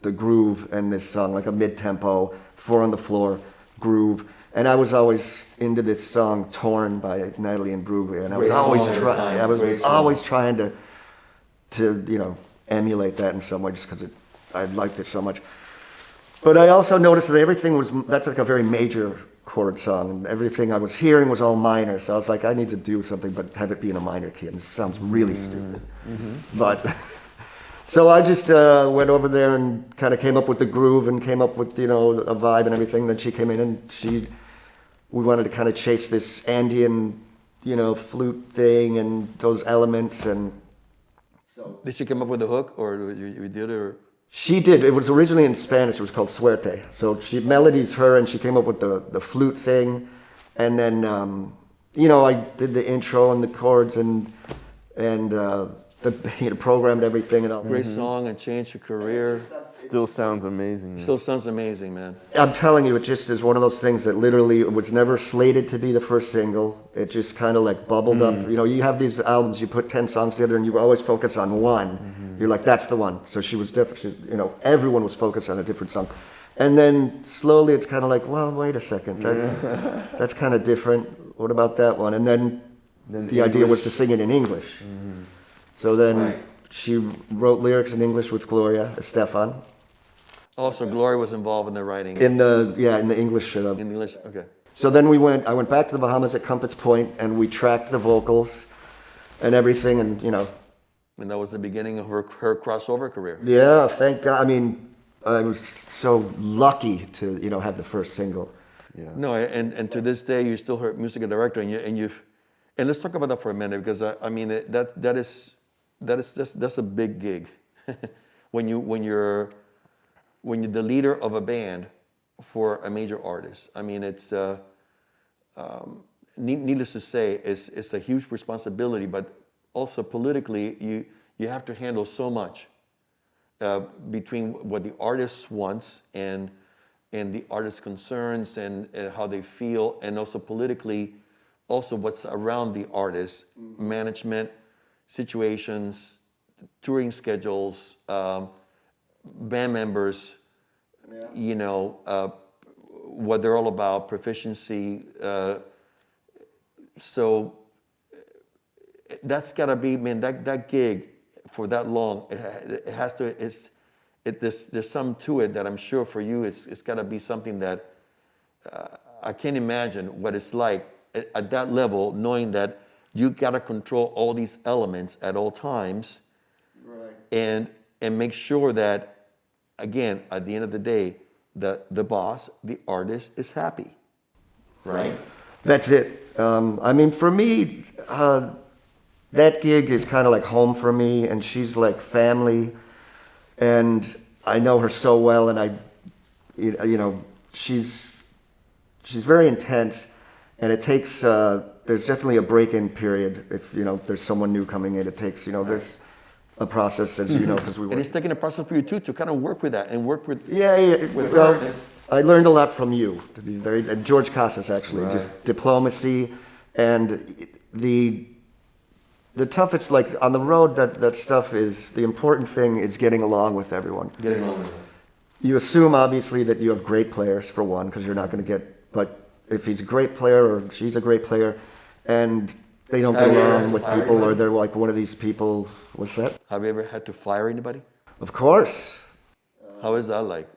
the groove and this song, like a mid-tempo, 4 on the floor groove. And I was always into this song "Torn" by Natalie Imbruglia, and I was always trying to emulate that in some way, just because I liked it so much. But I also noticed that that's like a very major chord song, and everything I was hearing was all minor. So I was like, I need to do something, but have it be in a minor key. And it sounds really stupid, but. So I just went over there and kind of came up with the groove and came up with, a vibe and everything. Then she came in and we wanted to kind of chase this Andean, flute thing and those elements. And so Did she come up with the hook, or you did it? Or? she did. It was originally in Spanish. It was called Suerte. So she melodies her, and she came up with the flute thing. And then, I did the intro and the chords and programmed everything and all. Great song and changed your career. Still sounds amazing. Still sounds amazing, man. I'm telling you, it just is one of those things that literally it was never slated to be the first single. It just kind of like bubbled up. You have these albums, you put 10 songs together and you always focus on one. You're like, that's the one. So she was different. Everyone was focused on a different song. And then slowly it's kind of like, well, wait a second. That's kind of different. What about that one? And then the idea was to sing it in English. So then she wrote lyrics in English with Gloria Estefan. Also, Gloria was involved in the writing. In the English. In English, okay. So then I went back to the Bahamas at Compass Point, and we tracked the vocals and everything, and And that was the beginning of her crossover career. Yeah, thank God. I mean, I was so lucky to have the first single. Yeah. No, and to this day, you're still her music director, and let's talk about that for a minute, because that's a big gig. when you're the leader of a band for a major artist. I mean, it's needless to say, it's a huge responsibility, but also politically, you have to handle so much between what the artist wants and the artist's concerns and how they feel, and also politically, also what's around the artist, management, situations, touring schedules, band members, what they're all about, proficiency. So that's gotta be, man, that gig for that long, it has to, there's something to it that I'm sure for you, it's gotta be something that I can't imagine what it's like at that level, knowing that you gotta control all these elements at all times, Right. and make sure that, again, at the end of the day, the boss, the artist, is happy, right? That's it. I mean, for me, that gig is kind of like home for me, and she's like family, and I know her so well, and she's very intense, and it takes. There's definitely a break-in period if there's someone new coming in. It takes there's a process, as you know, because we work. And it's taking a process for you too to kind of work with that and work with. Yeah. With Well, her. I learned a lot from you, to be very, and George Casas actually, Right. just diplomacy and the toughest, like on the road, that stuff is, the important thing is getting along with everyone. Getting along with her. You assume obviously that you have great players for one, because you're not going to get, but if he's a great player or she's a great player and they don't get along with people, or they're like one of these people, what's that? Have you ever had to fire anybody? Of course. How is that like?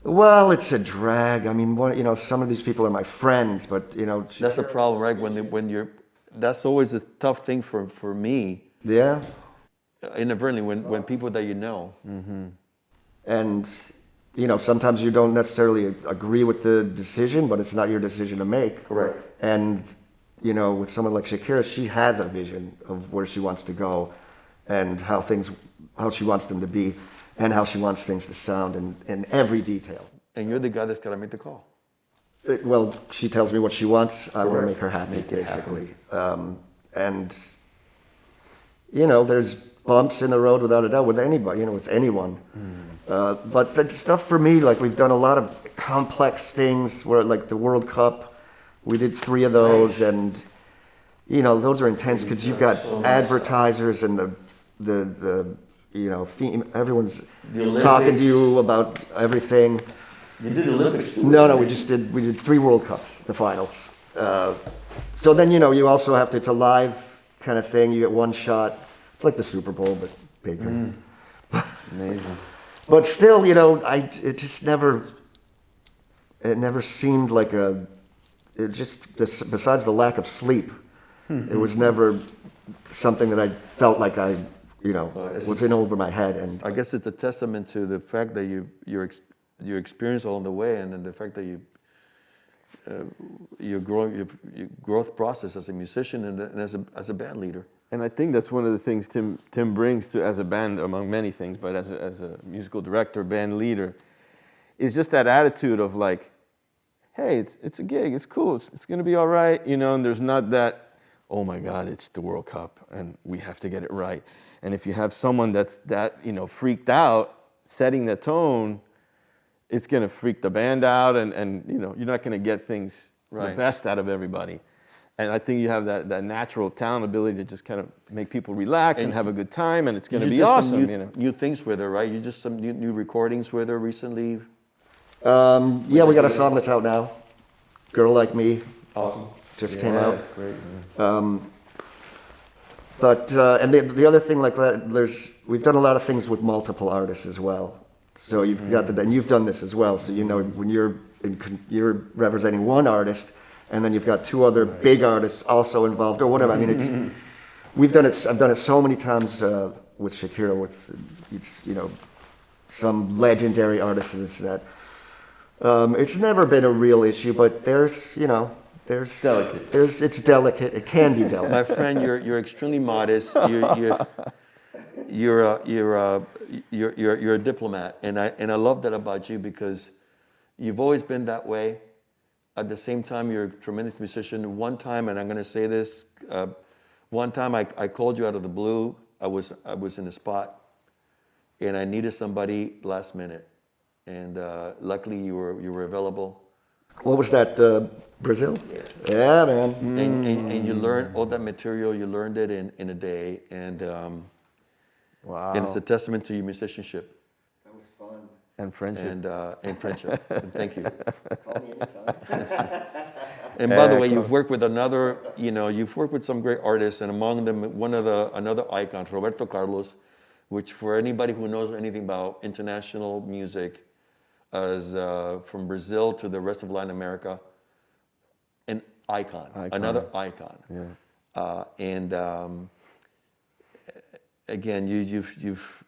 Well, it's a drag. I mean, some of these people are my friends, but That's the problem, right? When you're, that's always a tough thing for me, Yeah. Inadvertently, when people that you know. And, sometimes you don't necessarily agree with the decision, but it's not your decision to make. Correct. And, with someone like Shakira, she has a vision of where she wants to go and how she wants them to be and how she wants things to sound in every detail. And you're the guy that's got to make the call. Well, she tells me what she wants. I want to make her happy, Make it basically. And, there's bumps in the road without a doubt with anybody, with anyone. But the stuff for me, like we've done a lot of complex things where like the World Cup, we did 3 of those and, those are intense because you've got advertisers and everyone's talking to you about everything. You did the Olympics too. No, we did 3 World Cups, the finals. So then, you also have to, it's a live kind of thing. You get one shot. It's like the Super Bowl, but bigger. Amazing. But still, it never seemed like besides the lack of sleep, it was never something that I felt like I, was in over my head. And I guess it's a testament to the fact that your experience along the way, and then the fact that your growth process as a musician and as a band leader. And I think that's one of the things Tim brings to as a band, among many things, but as a musical director, band leader, is just that attitude of like, hey, it's a gig, it's cool, it's going to be all right, and there's not that, oh my God, it's the World Cup and we have to get it right. And if you have someone that's that, freaked out, setting the tone, it's going to freak the band out and you're not going to get things the best out of everybody. And I think you have that natural talent, ability to just kind of make people relax and have a good time, and it's going to be awesome. New things with her, right? You just some new recordings with her recently. Yeah, we got a song that's out now. "Girl Like Me." Awesome. Just came out. That's great, But and the other thing like that, we've done a lot of things with multiple artists as well. So you've got and you've done this as well. So when you're representing one artist. And then you've got 2 other big artists also involved, or whatever. I mean, I've done it so many times with Shakira, with some legendary artists that it's never been a real issue. But there's delicate. It's delicate. It can be delicate. My friend, you're extremely modest. You're a diplomat, and I love that about you because you've always been that way. At the same time, you're a tremendous musician. One time, and I'm going to say this, one time I called you out of the blue. I was in a spot, and I needed somebody last minute, and luckily you were available. What was that? Brazil? Yeah, man. And you learned all that material. You learned it in a day, and Wow. and it's a testament to your musicianship. That was fun. And friendship. And friendship. And thank you. Call me anytime. And by the way, you've worked with you've worked with some great artists, and among them, another icon, Roberto Carlos, which for anybody who knows anything about international music, as from Brazil to the rest of Latin America, an icon. Another icon. Yeah. Again, you've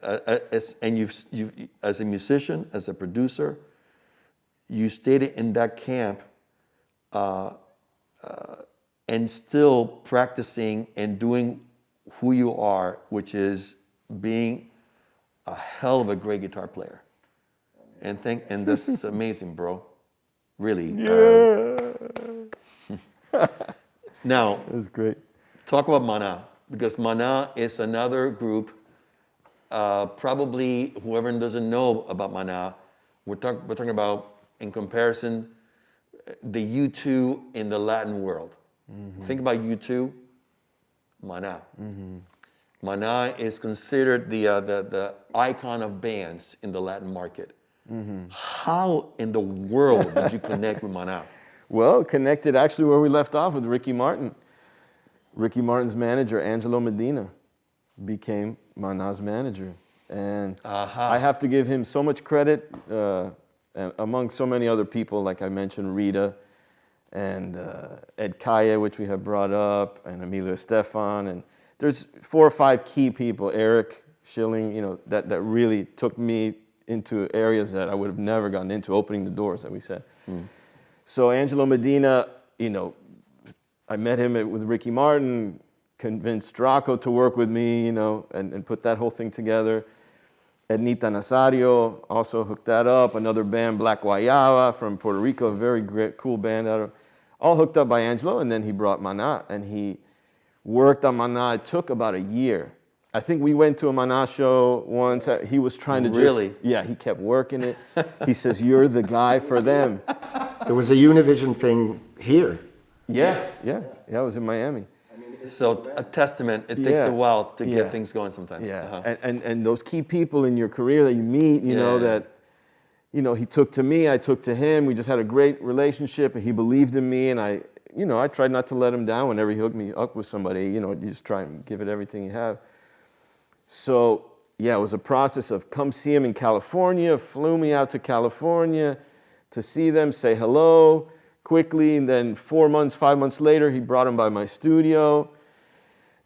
as a musician, as a producer, you stayed in that camp and still practicing and doing who you are, which is being a hell of a great guitar player. And this is amazing, bro. Really. Now, That's great. talk about Mana, because Mana is another group. Probably whoever doesn't know about Mana, we're talking about, in comparison, the U2 in the Latin world. Mm-hmm. Think about U2, Mana. Mm-hmm. Mana is considered the icon of bands in the Latin market. Mm-hmm. How in the world did you connect with Mana? Well, connected actually where we left off with Ricky Martin. Ricky Martin's manager, Angelo Medina, became Mana's manager. And I have to give him so much credit, and among so many other people, like I mentioned, Rita and Ed Kaya, which we have brought up, and Emilio Estefan, and there's 4 or 5 key people, Eric Schilling, you know, that really took me into areas that I would have never gotten into, opening the doors, that we said. So Angelo Medina, you know, I met him with Ricky Martin, convinced Draco to work with me, you know, and put that whole thing together. Ednita Nazario also hooked that up. Another band, Black Guayaba from Puerto Rico, a very great, cool band. All hooked up by Angelo, and then he brought Maná, and he worked on Maná. It took about a year. I think we went to a Maná show once. He was trying to Really? Yeah, he kept working it. He says, "You're the guy for them." There was a Univision thing here. Yeah, it was in Miami. So a testament. It takes a while to get things going sometimes. Yeah, and those key people in your career that you meet, you know, that, you know, he took to me, I took to him. We just had a great relationship, and he believed in me, and I tried not to let him down whenever he hooked me up with somebody. You know, you just try and give it everything you have. So, yeah, it was a process of come see him in California, flew me out to California to see them, say hello quickly, and then 4 months, 5 months later, he brought him by my studio.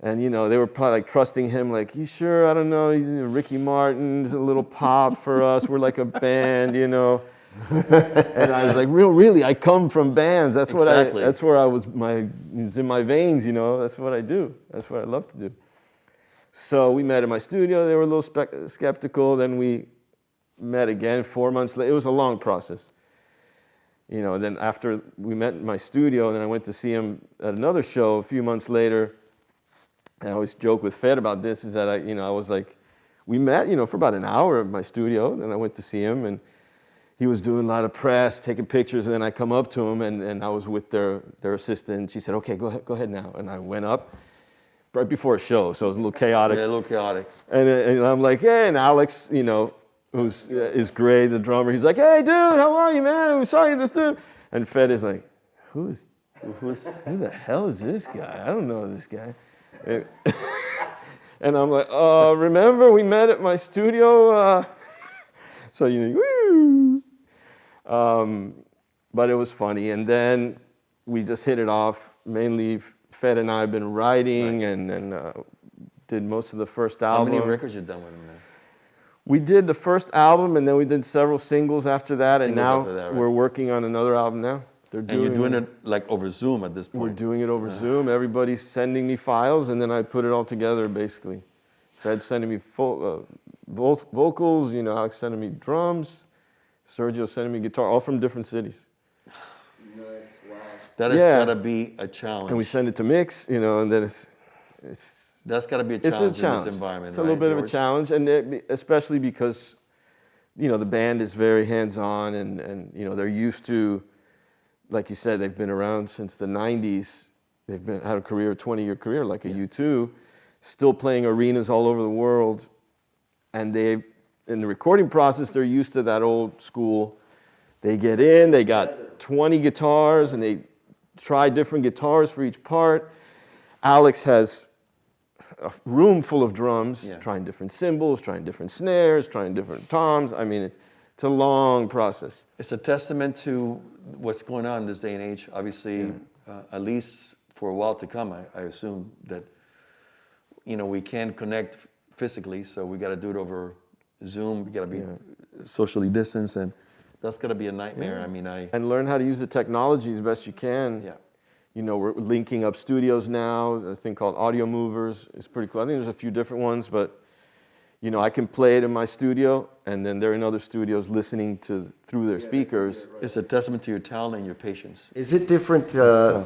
And, you know, they were probably like trusting him, like, you sure? I don't know, Ricky Martin's a little pop for us. We're like a band, you know. And I was like, really, I come from bands. That's what that's where I was, it's in my veins, you know. That's what I do. That's what I love to do. So we met in my studio. They were a little skeptical. Then we met again 4 months later. It was a long process. You know, then after we met in my studio, and then I went to see him at another show a few months later. I always joke with Fed about this, is that I was like, we met, you know, for about an hour at my studio, and I went to see him, and he was doing a lot of press, taking pictures, and then I come up to him, and I was with their assistant. She said, okay, go ahead now. And I went up right before a show, so it was a little chaotic. Yeah, a little chaotic. And I'm like, hey, and Alex, you know, is great, the drummer, he's like, hey, dude, how are you, man? We saw you, this dude. And Fed is like, who the hell is this guy? I don't know this guy. And I'm like, remember we met at my studio? So, you know, woo! But it was funny. And then we just hit it off. Mainly, Fed and I have been writing and did most of the first album. How many records you done with him, man? We did the first album, and then we did several singles after that. And now we're working on another album now. And you're doing it like over Zoom at this point. We're doing it over Zoom. Everybody's sending me files, and then I put it all together, basically. Fed's sending me vocals, you know, Alex sending me drums, Sergio sending me guitar, all from different cities. Nice. Wow. That has got to be a challenge. And we send it to mix, you know, and then it's that's got to be a challenge in this environment. It's a little bit of a challenge, and especially because, you know, the band is very hands-on, and you know, they're used to, like you said, they've been around since the 90s. They've had a 20-year career, like a U2, still playing arenas all over the world. And in the recording process, they're used to that old school. They get in, they got 20 guitars, and they try different guitars for each part. Alex has a room full of drums, trying different cymbals, trying different snares, trying different toms. I mean, it's a long process. It's a testament to what's going on in this day and age. Obviously, at least for a while to come, I assume that, you know, we can't connect physically, so we got to do it over Zoom. We got to be socially distanced, and that's got to be a nightmare. I mean, and learn how to use the technology as best you can. Yeah. You know, we're linking up studios now. A thing called Audio Movers is pretty cool. I think there's a few different ones, but you know, I can play it in my studio, and then they're in other studios listening through their speakers. It's a testament to your talent and your patience. Is it different,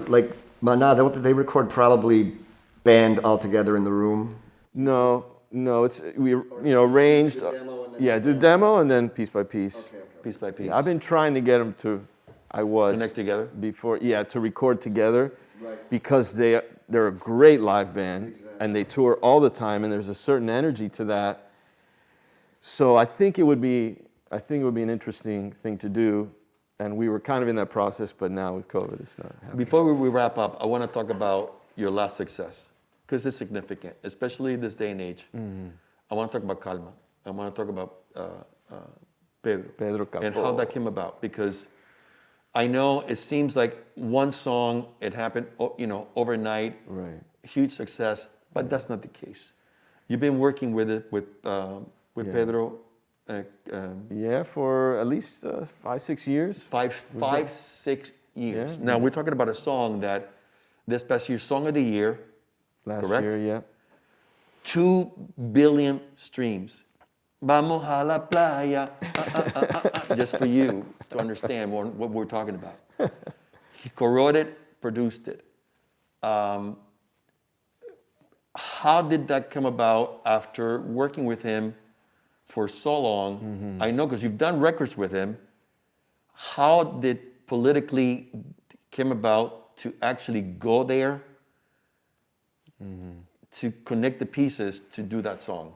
like Maná, they record probably band all together in the room? No, we arranged. Do demo and then piece by piece. Okay. Piece by piece. I've been trying to get them to, connect together before, to record together, because they're a great live band, and they tour all the time, and there's a certain energy to that. So I think it would be an interesting thing to do, and we were kind of in that process, but now with COVID, it's not happening. Before we wrap up, I want to talk about your last success, because it's significant, especially in this day and age. Mm-hmm. I want to talk about Calma. I want to talk about Pedro Capo, and how that came about, because I know it seems like one song, it happened, you know, overnight, right? Huge success. but that's not the case. You've been working with Yeah. Pedro. Yeah, for at least 5-6 years. Five, 6 years. Yeah. Now we're talking about a song that this past year, Song of the Year, Last correct? year, yeah. 2 billion streams. Vamos a la playa. Just for you to understand what we're talking about. He co-wrote it, produced it. How did that come about after working with him for so long? Mm-hmm. I know because you've done records with him. How did politically came about to actually go there to connect the pieces to do that song?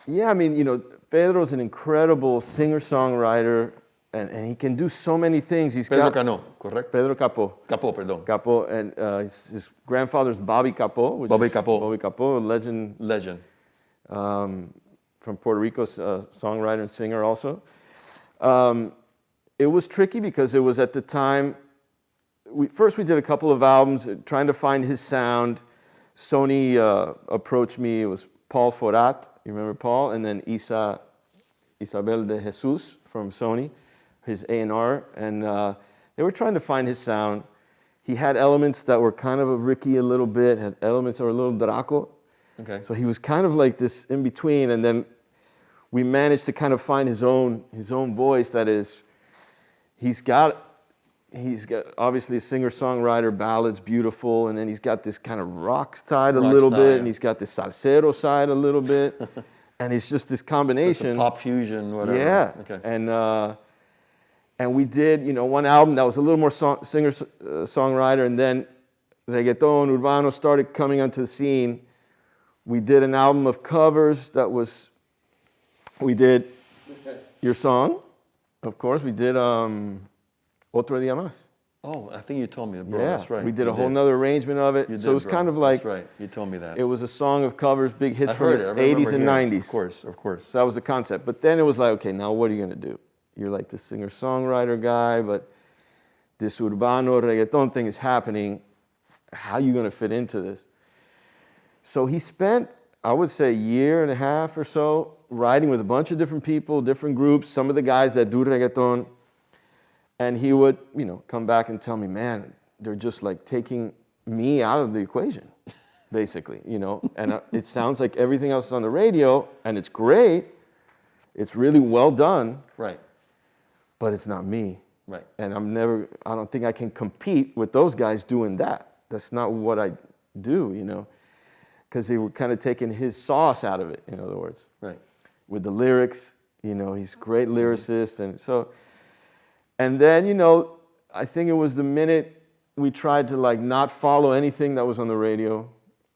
Yeah, I mean, Pedro's an incredible singer-songwriter, and he can do so many things. Pedro Cano, correct? Pedro Capo. Capo, perdón. Capo, and his grandfather's Bobby Capo. Bobby Capo. Bobby Capo, a legend from Puerto Rico, songwriter and singer also. It was tricky because it was at the time, we did a couple of albums trying to find his sound. Sony approached me, it was Paul Forat, you remember Paul? And then Isabel de Jesus from Sony, his A&R, and they were trying to find his sound. He had elements that were kind of a Ricky a little bit, had elements that were a little Draco. Okay. So he was kind of like this in between, and then we managed to kind of find his own voice. That is, he's got obviously a singer-songwriter, ballads, beautiful, and then he's got this kind of rock side a little bit, and he's got this salsero side a little bit, and it's just this combination. So it's a pop fusion, whatever. Yeah. Okay. And we did, one album that was a little more singer-songwriter, and then reggaeton, urbano started coming onto the scene. We did an album of covers we did your song, of course. We did Otro Día Más. Oh, I think you told me, bro. Yeah, That's right. we did a whole nother arrangement of it. So it was kind of like, That's right. You told me that. it was a song of covers, big hits I from heard the it. I 80s and remember hearing it. 90s. Of course. So that was the concept. But then it was like, okay, now what are you going to do? You're like the singer-songwriter guy, but this urbano reggaeton thing is happening. How are you going to fit into this? So he spent, I would say, a year and a half or so writing with a bunch of different people, different groups, some of the guys that do reggaeton. And he would, come back and tell me, man, they're just like taking me out of the equation, basically, And it sounds like everything else is on the radio, and it's great. It's really well done. Right. But it's not me. Right. And I don't think I can compete with those guys doing that. That's not what I do, Because they were kind of taking his sauce out of it, in other words. Right. With the lyrics, he's a great lyricist. And then, I think it was the minute we tried to not follow anything that was on the radio.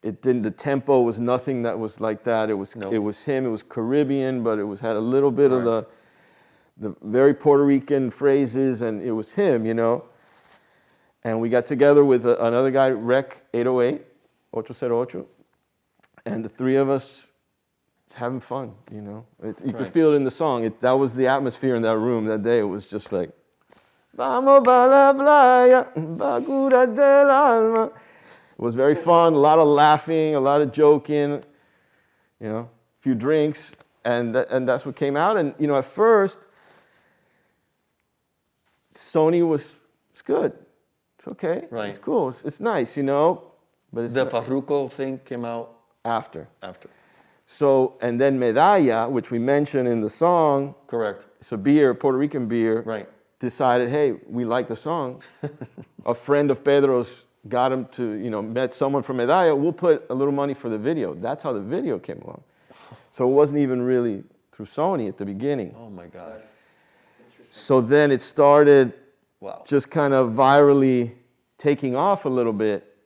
The tempo was nothing that was like that. It was him, it was Caribbean, but it had a little bit of the very Puerto Rican phrases, and it was him, And we got together with another guy, Rec 808, 808, and the three of us having fun, You could feel it in the song. That was the atmosphere in that room that day. It was just like, Vamos pa la playa, pa curar del alma. It was very fun, a lot of laughing, a lot of joking, a few drinks, and that's what came out. And, at first, Sony was good. It's okay. Right. It's cool. It's nice, But it's The Farruko thing came out after. So, and then Medalla, which we mentioned in the song. Correct. It's a beer, Puerto Rican beer. Right. Decided, hey, we like the song. A friend of Pedro's got him to, met someone from Medalla. We'll put a little money for the video. That's how the video came along. So it wasn't even really through Sony at the beginning. Oh my God. So then it started just kind of virally taking off a little bit.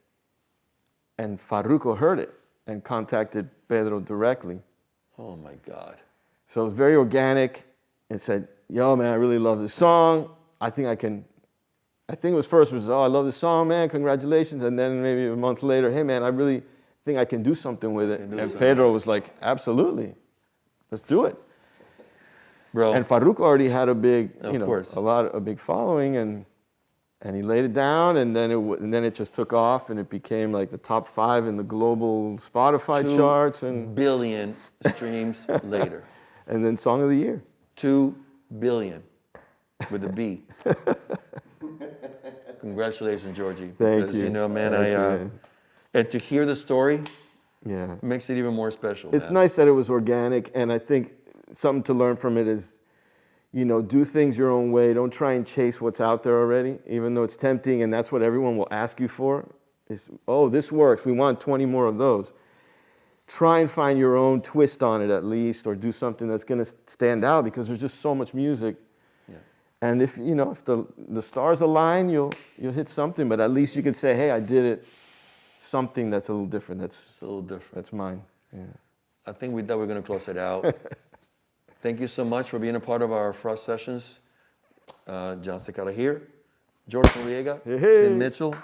And Farruko heard it and contacted Pedro directly. Oh my God. So it was very organic and said, yo, man, I really love this song. I think it was first, I love this song, man, congratulations. And then maybe a month later, hey, man, I really think I can do something with it. And Pedro was like, absolutely, let's do it. Bro. And Farruko already had a big, Of course. a big following. And he laid it down, and then it just took off, and it became like the top 5 in the global Spotify 2 charts, and billion streams later. and then Song of the Year. 2 billion with a B. Congratulations, Georgie. Thank Because, you. you know, man, Thank you. and to hear the story Yeah. makes it even more special. It's man. nice that it was organic, and I think something to learn from it is, you know, do things your own way. Don't try and chase what's out there already, even though it's tempting, and that's what everyone will ask you for. Is, oh, this works. We want 20 more of those. Try and find your own twist on it at least, or do something that's going to stand out, because there's just so much music. Yeah. And if you know, if the stars align, you'll hit something. But at least you can say, hey, I did it. Something that's a little different. It's a little different. That's mine. Yeah. I think with that, we're going to close it out. Thank you so much for being a part of our Frost Sessions. Jon Secada here. George Noriega. Hey, hey. Tim Mitchell.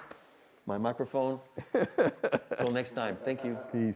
My microphone. Until next time. Thank you. Peace.